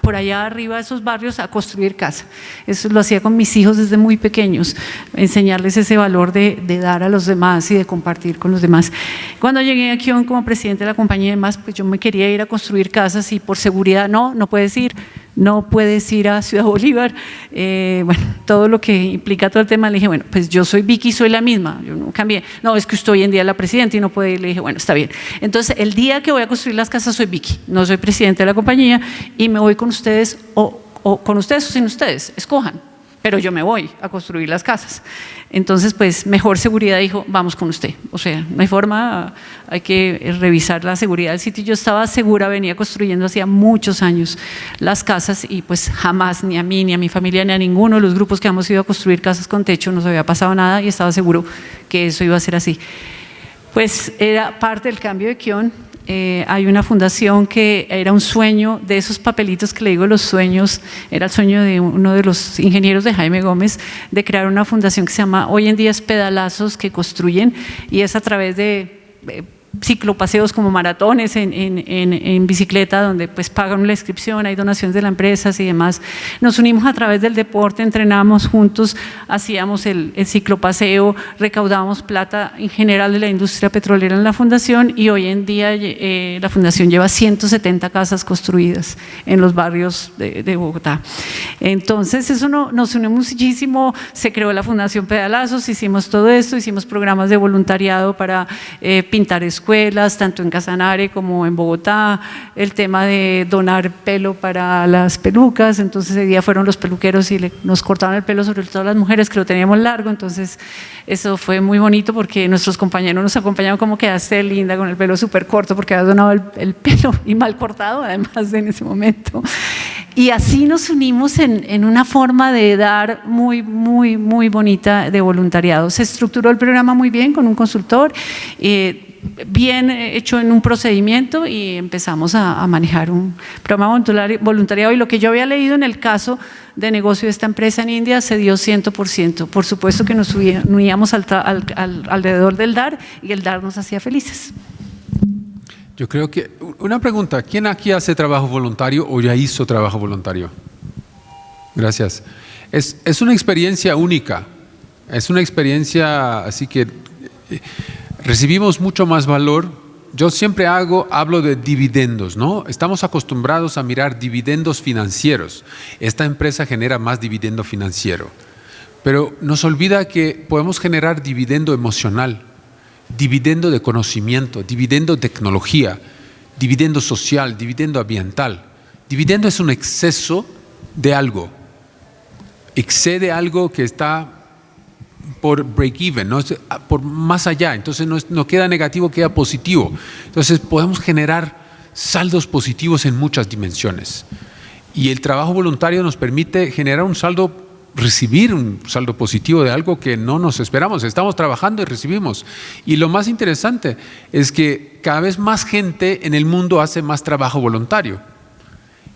por allá arriba de esos barrios a construir casa. Eso lo hacía con mis hijos desde muy pequeños, enseñarles ese valor de dar a los demás y de compartir con los demás. Cuando llegué aquí como presidente de la compañía y demás, pues yo me quería ir a construir casas, y por seguridad no puedes ir. no puedes ir a Ciudad Bolívar, bueno, todo lo que implica todo el tema, le dije, bueno, pues yo soy Vicky, soy la misma, yo no cambié, no, es que usted hoy en día es la presidenta y no puede ir, le dije, bueno, está bien, entonces el día que voy a construir las casas soy Vicky, no soy presidente de la compañía y me voy con ustedes o con ustedes o sin ustedes, escojan, pero yo me voy a construir las casas. Entonces, pues, mejor seguridad dijo, vamos con usted. O sea, no hay forma, hay que revisar la seguridad del sitio. Yo estaba segura, venía construyendo hacía muchos años las casas y pues jamás ni a mí, ni a mi familia, ni a ninguno de los grupos que hemos ido a construir casas con techo nos había pasado nada y estaba seguro que eso iba a ser así. Pues era parte del cambio de Kion. Hay una fundación que era un sueño de esos papelitos que le digo los sueños, era el sueño de uno de los ingenieros de Jaime Gómez de crear una fundación que se llama hoy en día es Pedalazos que Construyen y es a través de ciclopaseos como maratones en bicicleta donde pues pagan la inscripción, hay donaciones de las empresas y demás. Nos unimos a través del deporte, entrenábamos juntos, hacíamos el ciclopaseo, recaudábamos plata en general de la industria petrolera en la fundación y hoy en día la fundación lleva 170 casas construidas en los barrios de Bogotá. Entonces eso nos unió muchísimo, se creó la Fundación Pedalazos, hicimos todo esto, hicimos programas de voluntariado para pintar escuelas, tanto en Casanare como en Bogotá, el tema de donar pelo para las pelucas, entonces ese día fueron los peluqueros y nos cortaron el pelo, sobre todo las mujeres que lo teníamos largo, entonces eso fue muy bonito porque nuestros compañeros nos acompañaban como quedaste linda con el pelo súper corto porque habías donado el pelo y mal cortado además en ese momento. Y así nos unimos en una forma de dar muy, muy, muy bonita de voluntariado. Se estructuró el programa muy bien con un consultor, bien hecho en un procedimiento y empezamos a manejar un programa voluntariado y lo que yo había leído en el caso de negocio de esta empresa en India se dio 100%. Por supuesto que nos uníamos alrededor del dar y el dar nos hacía felices. Yo creo que, una pregunta, ¿quién aquí hace trabajo voluntario o ya hizo trabajo voluntario? Gracias. Es una experiencia única, es una experiencia así que recibimos mucho más valor. Yo siempre hablo de dividendos, ¿no? Estamos acostumbrados a mirar dividendos financieros. Esta empresa genera más dividendo financiero, pero nos olvida que podemos generar dividendo emocional, dividendo de conocimiento, dividendo de tecnología, dividendo social, dividendo ambiental. Dividendo es un exceso de algo, excede algo que está por break-even, ¿no? Por más allá, entonces no queda negativo, queda positivo. Entonces podemos generar saldos positivos en muchas dimensiones. Y el trabajo voluntario nos permite generar recibir un saldo positivo de algo que no nos esperamos. Estamos trabajando y recibimos. Y lo más interesante es que cada vez más gente en el mundo hace más trabajo voluntario.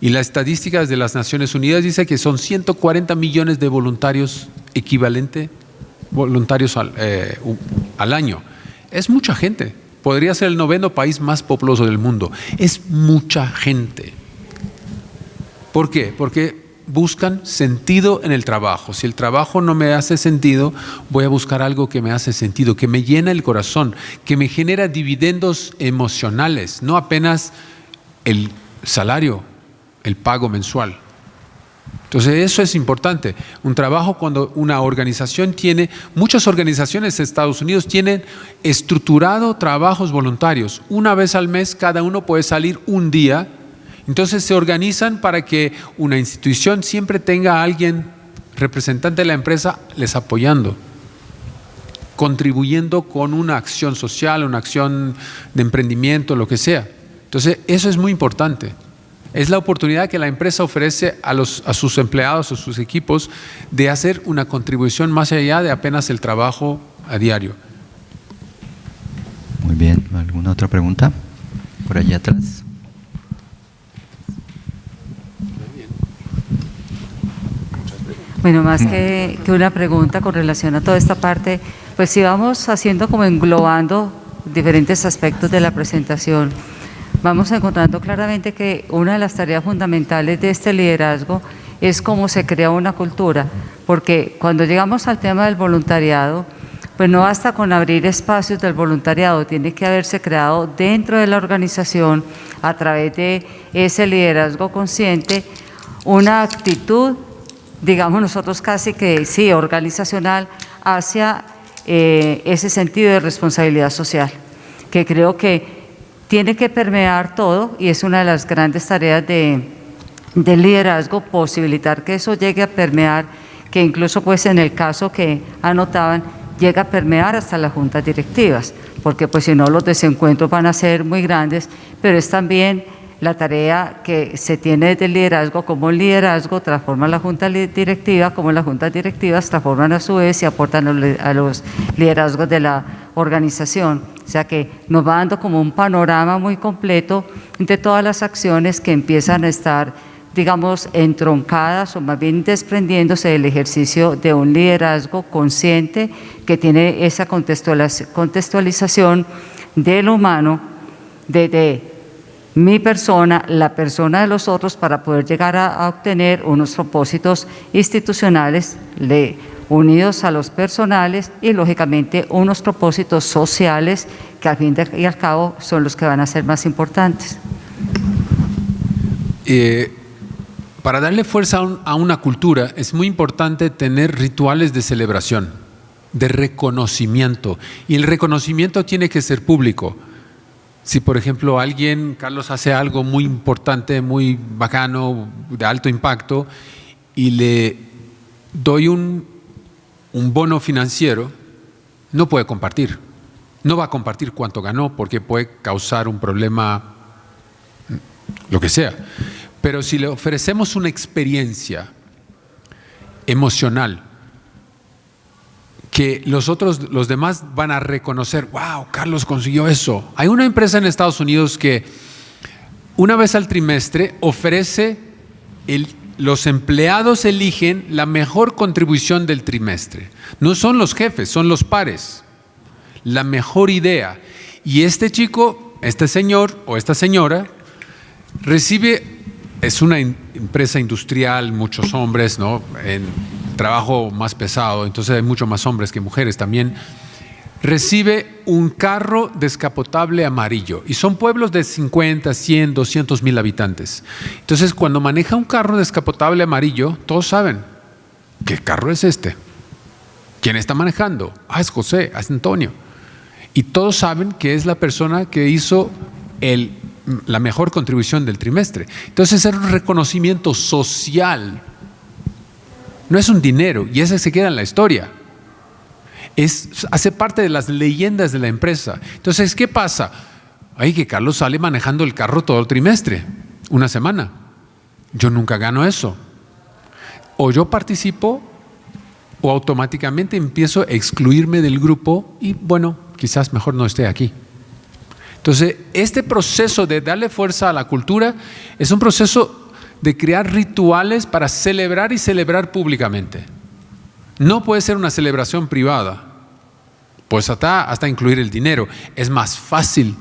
Y las estadísticas de las Naciones Unidas dicen que son 140 millones de voluntarios voluntarios al año. Es mucha gente. Podría ser el 9º país más populoso del mundo. Es mucha gente. ¿Por qué? Porque buscan sentido en el trabajo. Si el trabajo no me hace sentido, voy a buscar algo que me hace sentido, que me llena el corazón, que me genera dividendos emocionales, no apenas el salario, el pago mensual. Entonces eso es importante. Un trabajo cuando una organización muchas organizaciones de Estados Unidos tienen estructurado trabajos voluntarios. Una vez al mes cada uno puede salir un día. Entonces se organizan para que una institución siempre tenga a alguien, representante de la empresa, les apoyando, contribuyendo con una acción social, una acción de emprendimiento, lo que sea. Entonces eso es muy importante. Es la oportunidad que la empresa ofrece a sus empleados, a sus equipos, de hacer una contribución más allá de apenas el trabajo a diario. Muy bien. ¿Alguna otra pregunta? Por allá atrás. Bueno, más que una pregunta con relación a toda esta parte, pues si vamos haciendo como englobando diferentes aspectos de la presentación, vamos encontrando claramente que una de las tareas fundamentales de este liderazgo es cómo se crea una cultura, porque cuando llegamos al tema del voluntariado, pues no basta con abrir espacios del voluntariado, tiene que haberse creado dentro de la organización, a través de ese liderazgo consciente, una actitud, digamos nosotros casi que sí, organizacional, hacia ese sentido de responsabilidad social, que creo que tiene que permear todo y es una de las grandes tareas del liderazgo, posibilitar que eso llegue a permear, que incluso pues en el caso que anotaban, llega a permear hasta las juntas directivas, porque pues si no los desencuentros van a ser muy grandes, pero es también la tarea que se tiene desde el liderazgo, como el liderazgo transforma la junta directiva, como las juntas directivas transforman a su vez y aportan a los liderazgos de la organización. O sea que nos va dando como un panorama muy completo de todas las acciones que empiezan a estar, digamos, entroncadas o más bien desprendiéndose del ejercicio de un liderazgo consciente que tiene esa contextualización del humano, de mi persona, la persona de los otros, para poder llegar a obtener unos propósitos institucionales unidos a los personales y lógicamente unos propósitos sociales que al fin y al cabo son los que van a ser más importantes. Para darle fuerza a una cultura es muy importante tener rituales de celebración, de reconocimiento, y el reconocimiento tiene que ser público. Si por ejemplo Carlos hace algo muy importante, muy bacano, de alto impacto, y le doy un bono financiero, no puede compartir. No va a compartir cuánto ganó porque puede causar un problema, lo que sea. Pero si le ofrecemos una experiencia emocional que los demás van a reconocer, wow, Carlos consiguió eso. Hay una empresa en Estados Unidos que una vez al trimestre ofrece, los empleados eligen la mejor contribución del trimestre. No son los jefes, son los pares. La mejor idea. Y este chico, este señor o esta señora recibe, es una empresa industrial, muchos hombres, ¿no? En trabajo más pesado, entonces hay mucho más hombres que mujeres también. Recibe un carro descapotable amarillo y son pueblos de 50, 100, 200 mil habitantes. Entonces cuando maneja un carro descapotable amarillo, todos saben, ¿qué carro es este? ¿Quién está manejando? Ah, es José, es Antonio. Y todos saben que es la persona que hizo la mejor contribución del trimestre. Entonces es un reconocimiento social. No es un dinero y ese se queda en la historia. Hace parte de las leyendas de la empresa. Entonces, ¿qué pasa? Ay, que Carlos sale manejando el carro todo el trimestre, una semana. Yo nunca gano eso. O yo participo o automáticamente empiezo a excluirme del grupo y bueno, quizás mejor no esté aquí. Entonces, este proceso de darle fuerza a la cultura es un proceso de crear rituales para celebrar y celebrar públicamente. No puede ser una celebración privada, pues hasta incluir el dinero. Es más fácil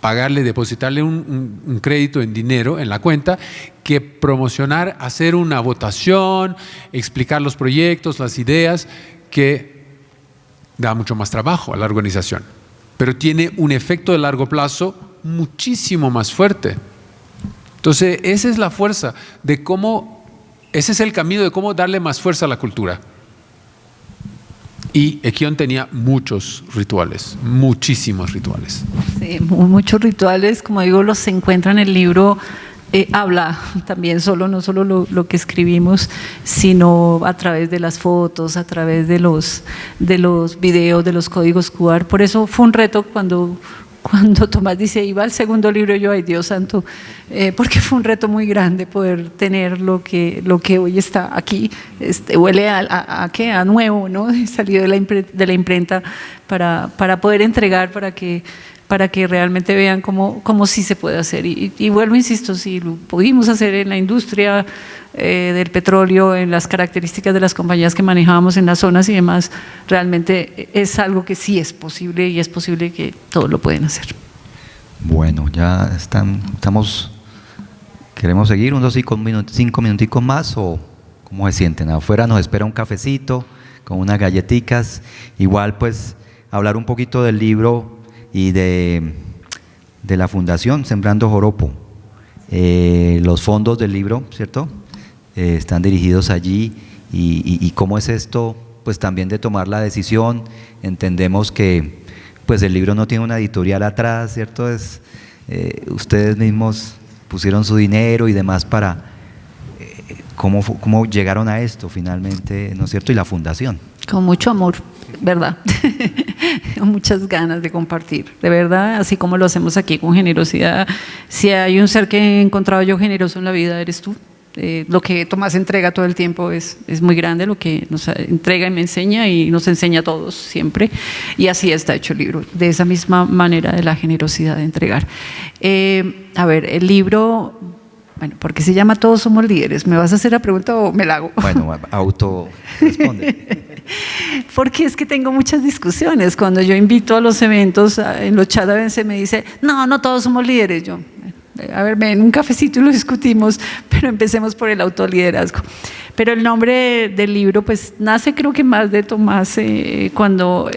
depositarle un crédito en dinero en la cuenta que promocionar, hacer una votación, explicar los proyectos, las ideas, que da mucho más trabajo a la organización. Pero tiene un efecto de largo plazo muchísimo más fuerte. Entonces, esa es la fuerza de cómo, ese es el camino de cómo darle más fuerza a la cultura. Y Equión tenía muchos rituales, muchísimos rituales. Sí, muchos rituales, como digo, los se encuentra en el libro. Habla también no solo lo que escribimos, sino a través de las fotos, a través de los videos, de los códigos QR. Por eso fue un reto cuando Tomás dice, iba al segundo libro, yo, ay Dios santo, porque fue un reto muy grande poder tener lo que hoy está aquí, huele a nuevo, ¿no? Salido de la imprenta para poder entregar, para que realmente vean cómo sí se puede hacer. Y vuelvo, insisto, si lo pudimos hacer en la industria del petróleo, en las características de las compañías que manejábamos en las zonas y demás, realmente es algo que sí es posible y es posible que todos lo pueden hacer. Bueno, ya ¿queremos seguir unos 5 minuticos más o cómo se sienten? Afuera nos espera un cafecito con unas galletitas, igual pues hablar un poquito del libro y de la Fundación Sembrando Joropo, los fondos del libro, ¿cierto? están dirigidos allí y cómo es esto, pues también de tomar la decisión. Entendemos que pues el libro no tiene una editorial atrás, ¿cierto? Ustedes mismos pusieron su dinero y demás para cómo llegaron a esto finalmente, ¿no es cierto? Y la fundación. Con mucho amor, ¿verdad? Con muchas ganas de compartir, de verdad, así como lo hacemos aquí con generosidad. Si hay un ser que he encontrado yo generoso en la vida, eres tú. Lo que Tomás entrega todo el tiempo es muy grande, lo que nos entrega y me enseña y nos enseña a todos siempre, y así está hecho el libro, de esa misma manera de la generosidad de entregar. A ver, el libro, bueno, ¿por qué se llama Todos somos líderes? ¿Me vas a hacer la pregunta o me la hago? Bueno, responde. Porque es que tengo muchas discusiones. Cuando yo invito a los eventos, en los chats a veces me dice, no todos somos líderes. Yo, a ver, ven un cafecito y lo discutimos, pero empecemos por el autoliderazgo. Pero el nombre del libro pues nace, creo que más de Tomás. Cuando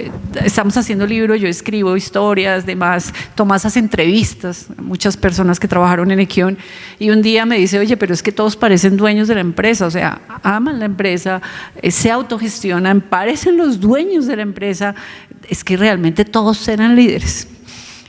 estamos haciendo el libro, yo escribo historias, demás. Tomás hace entrevistas a muchas personas que trabajaron en Equión, y un día me dice, oye, pero es que todos parecen dueños de la empresa, o sea, aman la empresa, se autogestionan, parecen los dueños de la empresa, es que realmente todos eran líderes.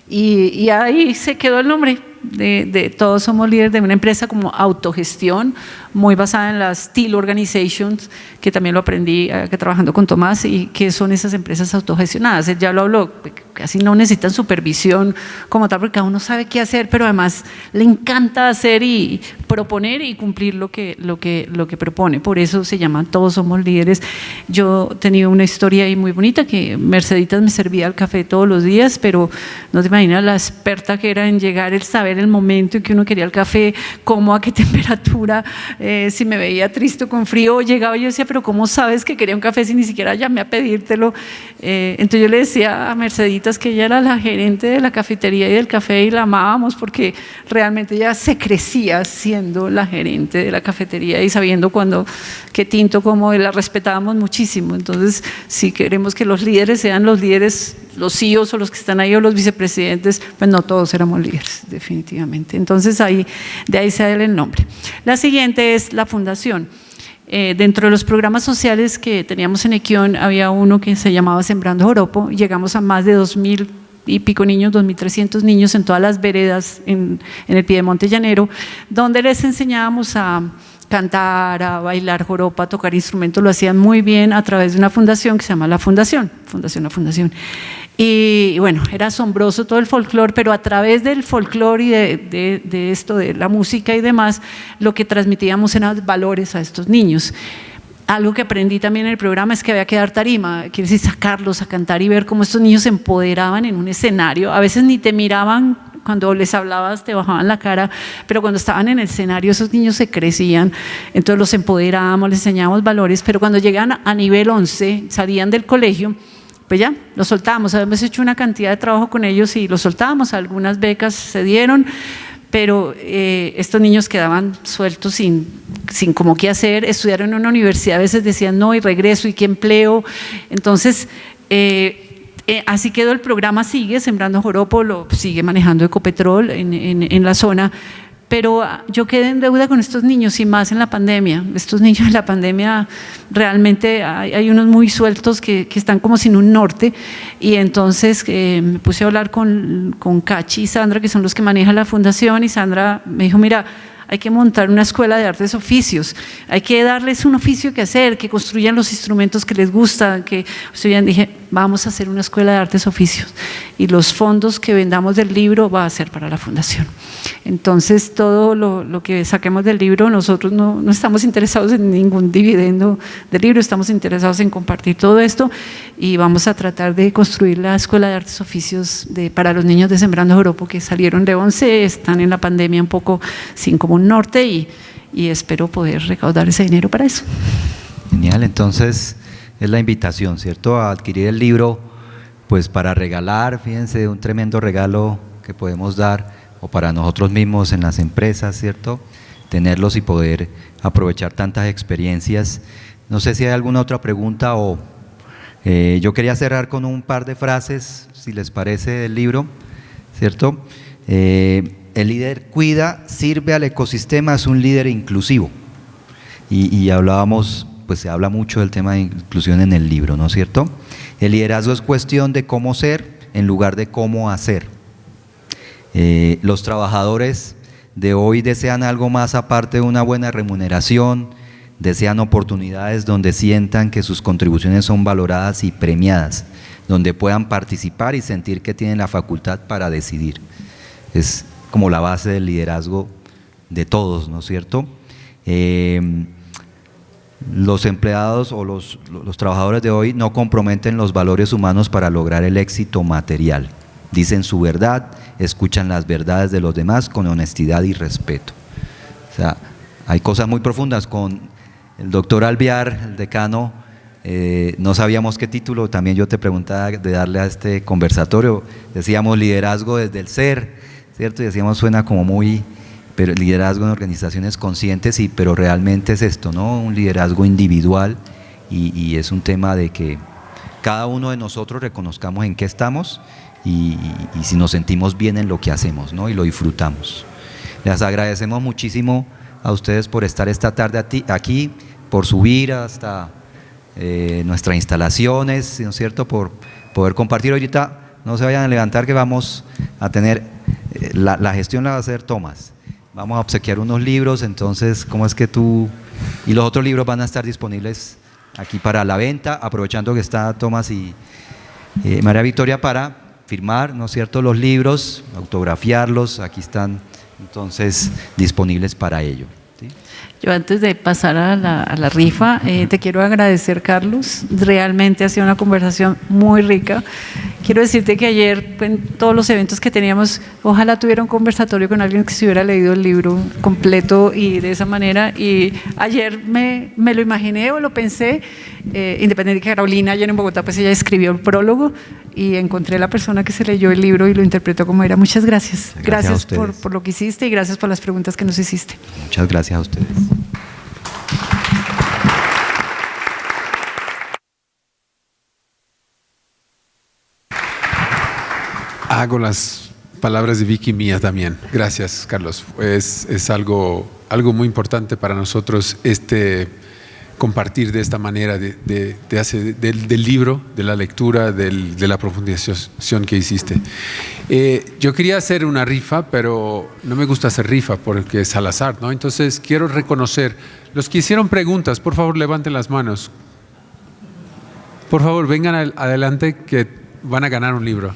Y ahí se quedó el nombre de Todos somos líderes, de una empresa como autogestión, muy basada en las Steel Organizations, que también lo aprendí trabajando con Tomás, y que son esas empresas autogestionadas. Él ya lo habló, casi no necesitan supervisión como tal, porque cada uno sabe qué hacer, pero además le encanta hacer y proponer y cumplir lo que propone. Por eso se llama Todos somos líderes. Yo tenía una historia ahí muy bonita, que Merceditas me servía el café todos los días, pero no te imaginas la experta que era en llegar, el saber el momento en que uno quería el café, cómo, a qué temperatura, si me veía triste o con frío, llegaba y yo decía, pero ¿cómo sabes que quería un café si ni siquiera llamé a pedírtelo? Entonces yo le decía a Merceditas que ella era la gerente de la cafetería y del café, y la amábamos porque realmente ella se crecía siendo la gerente de la cafetería y sabiendo cuándo, qué tinto, cómo, la respetábamos muchísimo. Entonces, si queremos que los líderes sean los líderes, los CEOs o los que están ahí, o los vicepresidentes, pues no todos éramos líderes, definitivamente. Entonces de ahí sale el nombre. La siguiente es la fundación. Dentro de los programas sociales que teníamos en Equión, había uno que se llamaba Sembrando Joropo, y llegamos a más de 2.000 y pico niños, 2.300 niños en todas las veredas en el Piedemonte Llanero, donde les enseñábamos a cantar, a bailar joropo, a tocar instrumentos. Lo hacían muy bien a través de una fundación que se llama La Fundación. Y bueno, era asombroso todo el folclore, pero a través del folclore y de esto, de la música y demás, lo que transmitíamos eran valores a estos niños. Algo que aprendí también en el programa es que había que dar tarima, quiere decir sacarlos a cantar y ver cómo estos niños se empoderaban en un escenario. A veces ni te miraban, cuando les hablabas te bajaban la cara, pero cuando estaban en el escenario esos niños se crecían, entonces los empoderábamos, les enseñábamos valores, pero cuando llegan a nivel 11, salían del colegio, pues ya, los soltábamos. Habíamos hecho una cantidad de trabajo con ellos y los soltábamos, algunas becas se dieron, pero estos niños quedaban sueltos sin como qué hacer. Estudiaron en una universidad, a veces decían no, y regreso, y qué empleo. Entonces, así quedó el programa. Sigue Sembrando Joropo, lo sigue manejando Ecopetrol en la zona, pero yo quedé en deuda con estos niños, y más en la pandemia. Estos niños en la pandemia realmente hay unos muy sueltos que están como sin un norte, y entonces me puse a hablar con Cachi y Sandra, que son los que manejan la fundación, y Sandra me dijo, mira, hay que montar una escuela de artes oficios, hay que darles un oficio que hacer, que construyan los instrumentos que les gustan, que estudian. Dije, vamos a hacer una escuela de artes oficios, y los fondos que vendamos del libro va a ser para la fundación. Entonces todo lo que saquemos del libro, nosotros no estamos interesados en ningún dividendo del libro, estamos interesados en compartir todo esto, y vamos a tratar de construir la escuela de artes oficios para los niños de Sembrando Joropo, que salieron de 11, están en la pandemia un poco sin como un norte, y espero poder recaudar ese dinero para eso. Genial. Entonces es la invitación, ¿cierto?, a adquirir el libro, pues para regalar. Fíjense, un tremendo regalo que podemos dar, o para nosotros mismos en las empresas, ¿cierto?, tenerlos y poder aprovechar tantas experiencias. No sé si hay alguna otra pregunta, o yo quería cerrar con un par de frases, si les parece, del libro, ¿cierto? El líder cuida, sirve al ecosistema, es un líder inclusivo. y hablábamos, pues se habla mucho del tema de inclusión en el libro, ¿no es cierto? El liderazgo es cuestión de cómo ser en lugar de cómo hacer. Los trabajadores de hoy desean algo más aparte de una buena remuneración, desean oportunidades donde sientan que sus contribuciones son valoradas y premiadas, donde puedan participar y sentir que tienen la facultad para decidir. Es como la base del liderazgo de todos, ¿no es cierto? Los empleados o los trabajadores de hoy no comprometen los valores humanos para lograr el éxito material. Dicen su verdad, escuchan las verdades de los demás con honestidad y respeto. O sea, hay cosas muy profundas. Con el doctor Alvear, el decano, no sabíamos qué título, también yo te preguntaba de darle a este conversatorio, decíamos liderazgo desde el ser, ¿cierto? Y decíamos suena como muy, pero liderazgo en organizaciones conscientes, sí, pero realmente es esto, ¿no? Un liderazgo individual y es un tema de que cada uno de nosotros reconozcamos en qué estamos y si nos sentimos bien en lo que hacemos, ¿no? Y lo disfrutamos. Les agradecemos muchísimo a ustedes por estar esta tarde aquí, por subir hasta nuestras instalaciones, ¿no es cierto? Por poder compartir. Ahorita no se vayan a levantar que vamos a tener, la gestión la va a hacer Tomás. Vamos a obsequiar unos libros, entonces, ¿cómo es que tú? Y los otros libros van a estar disponibles aquí para la venta, aprovechando que está Tomás y María Victoria para firmar, ¿no es cierto?, los libros, autografiarlos, aquí están entonces disponibles para ello. ¿Sí? Yo antes de pasar a la rifa, te quiero agradecer, Carlos, realmente ha sido una conversación muy rica. Quiero decirte que ayer, en todos los eventos que teníamos, ojalá tuviera un conversatorio con alguien que se hubiera leído el libro completo y de esa manera, y ayer me lo imaginé o lo pensé, independiente de que Carolina ayer en Bogotá, pues ella escribió el prólogo y encontré la persona que se leyó el libro y lo interpretó como era. Muchas gracias. Gracias por lo que hiciste y gracias por las preguntas que nos hiciste. Muchas gracias a ustedes. Hago las palabras de Vicky mías también. Gracias, Carlos. Es algo muy importante para nosotros compartir de esta manera del libro, de la lectura, de la profundización que hiciste. Yo quería hacer una rifa, pero no me gusta hacer rifa porque es al azar, ¿no? Entonces quiero reconocer, los que hicieron preguntas, por favor levanten las manos. Por favor, vengan adelante que van a ganar un libro.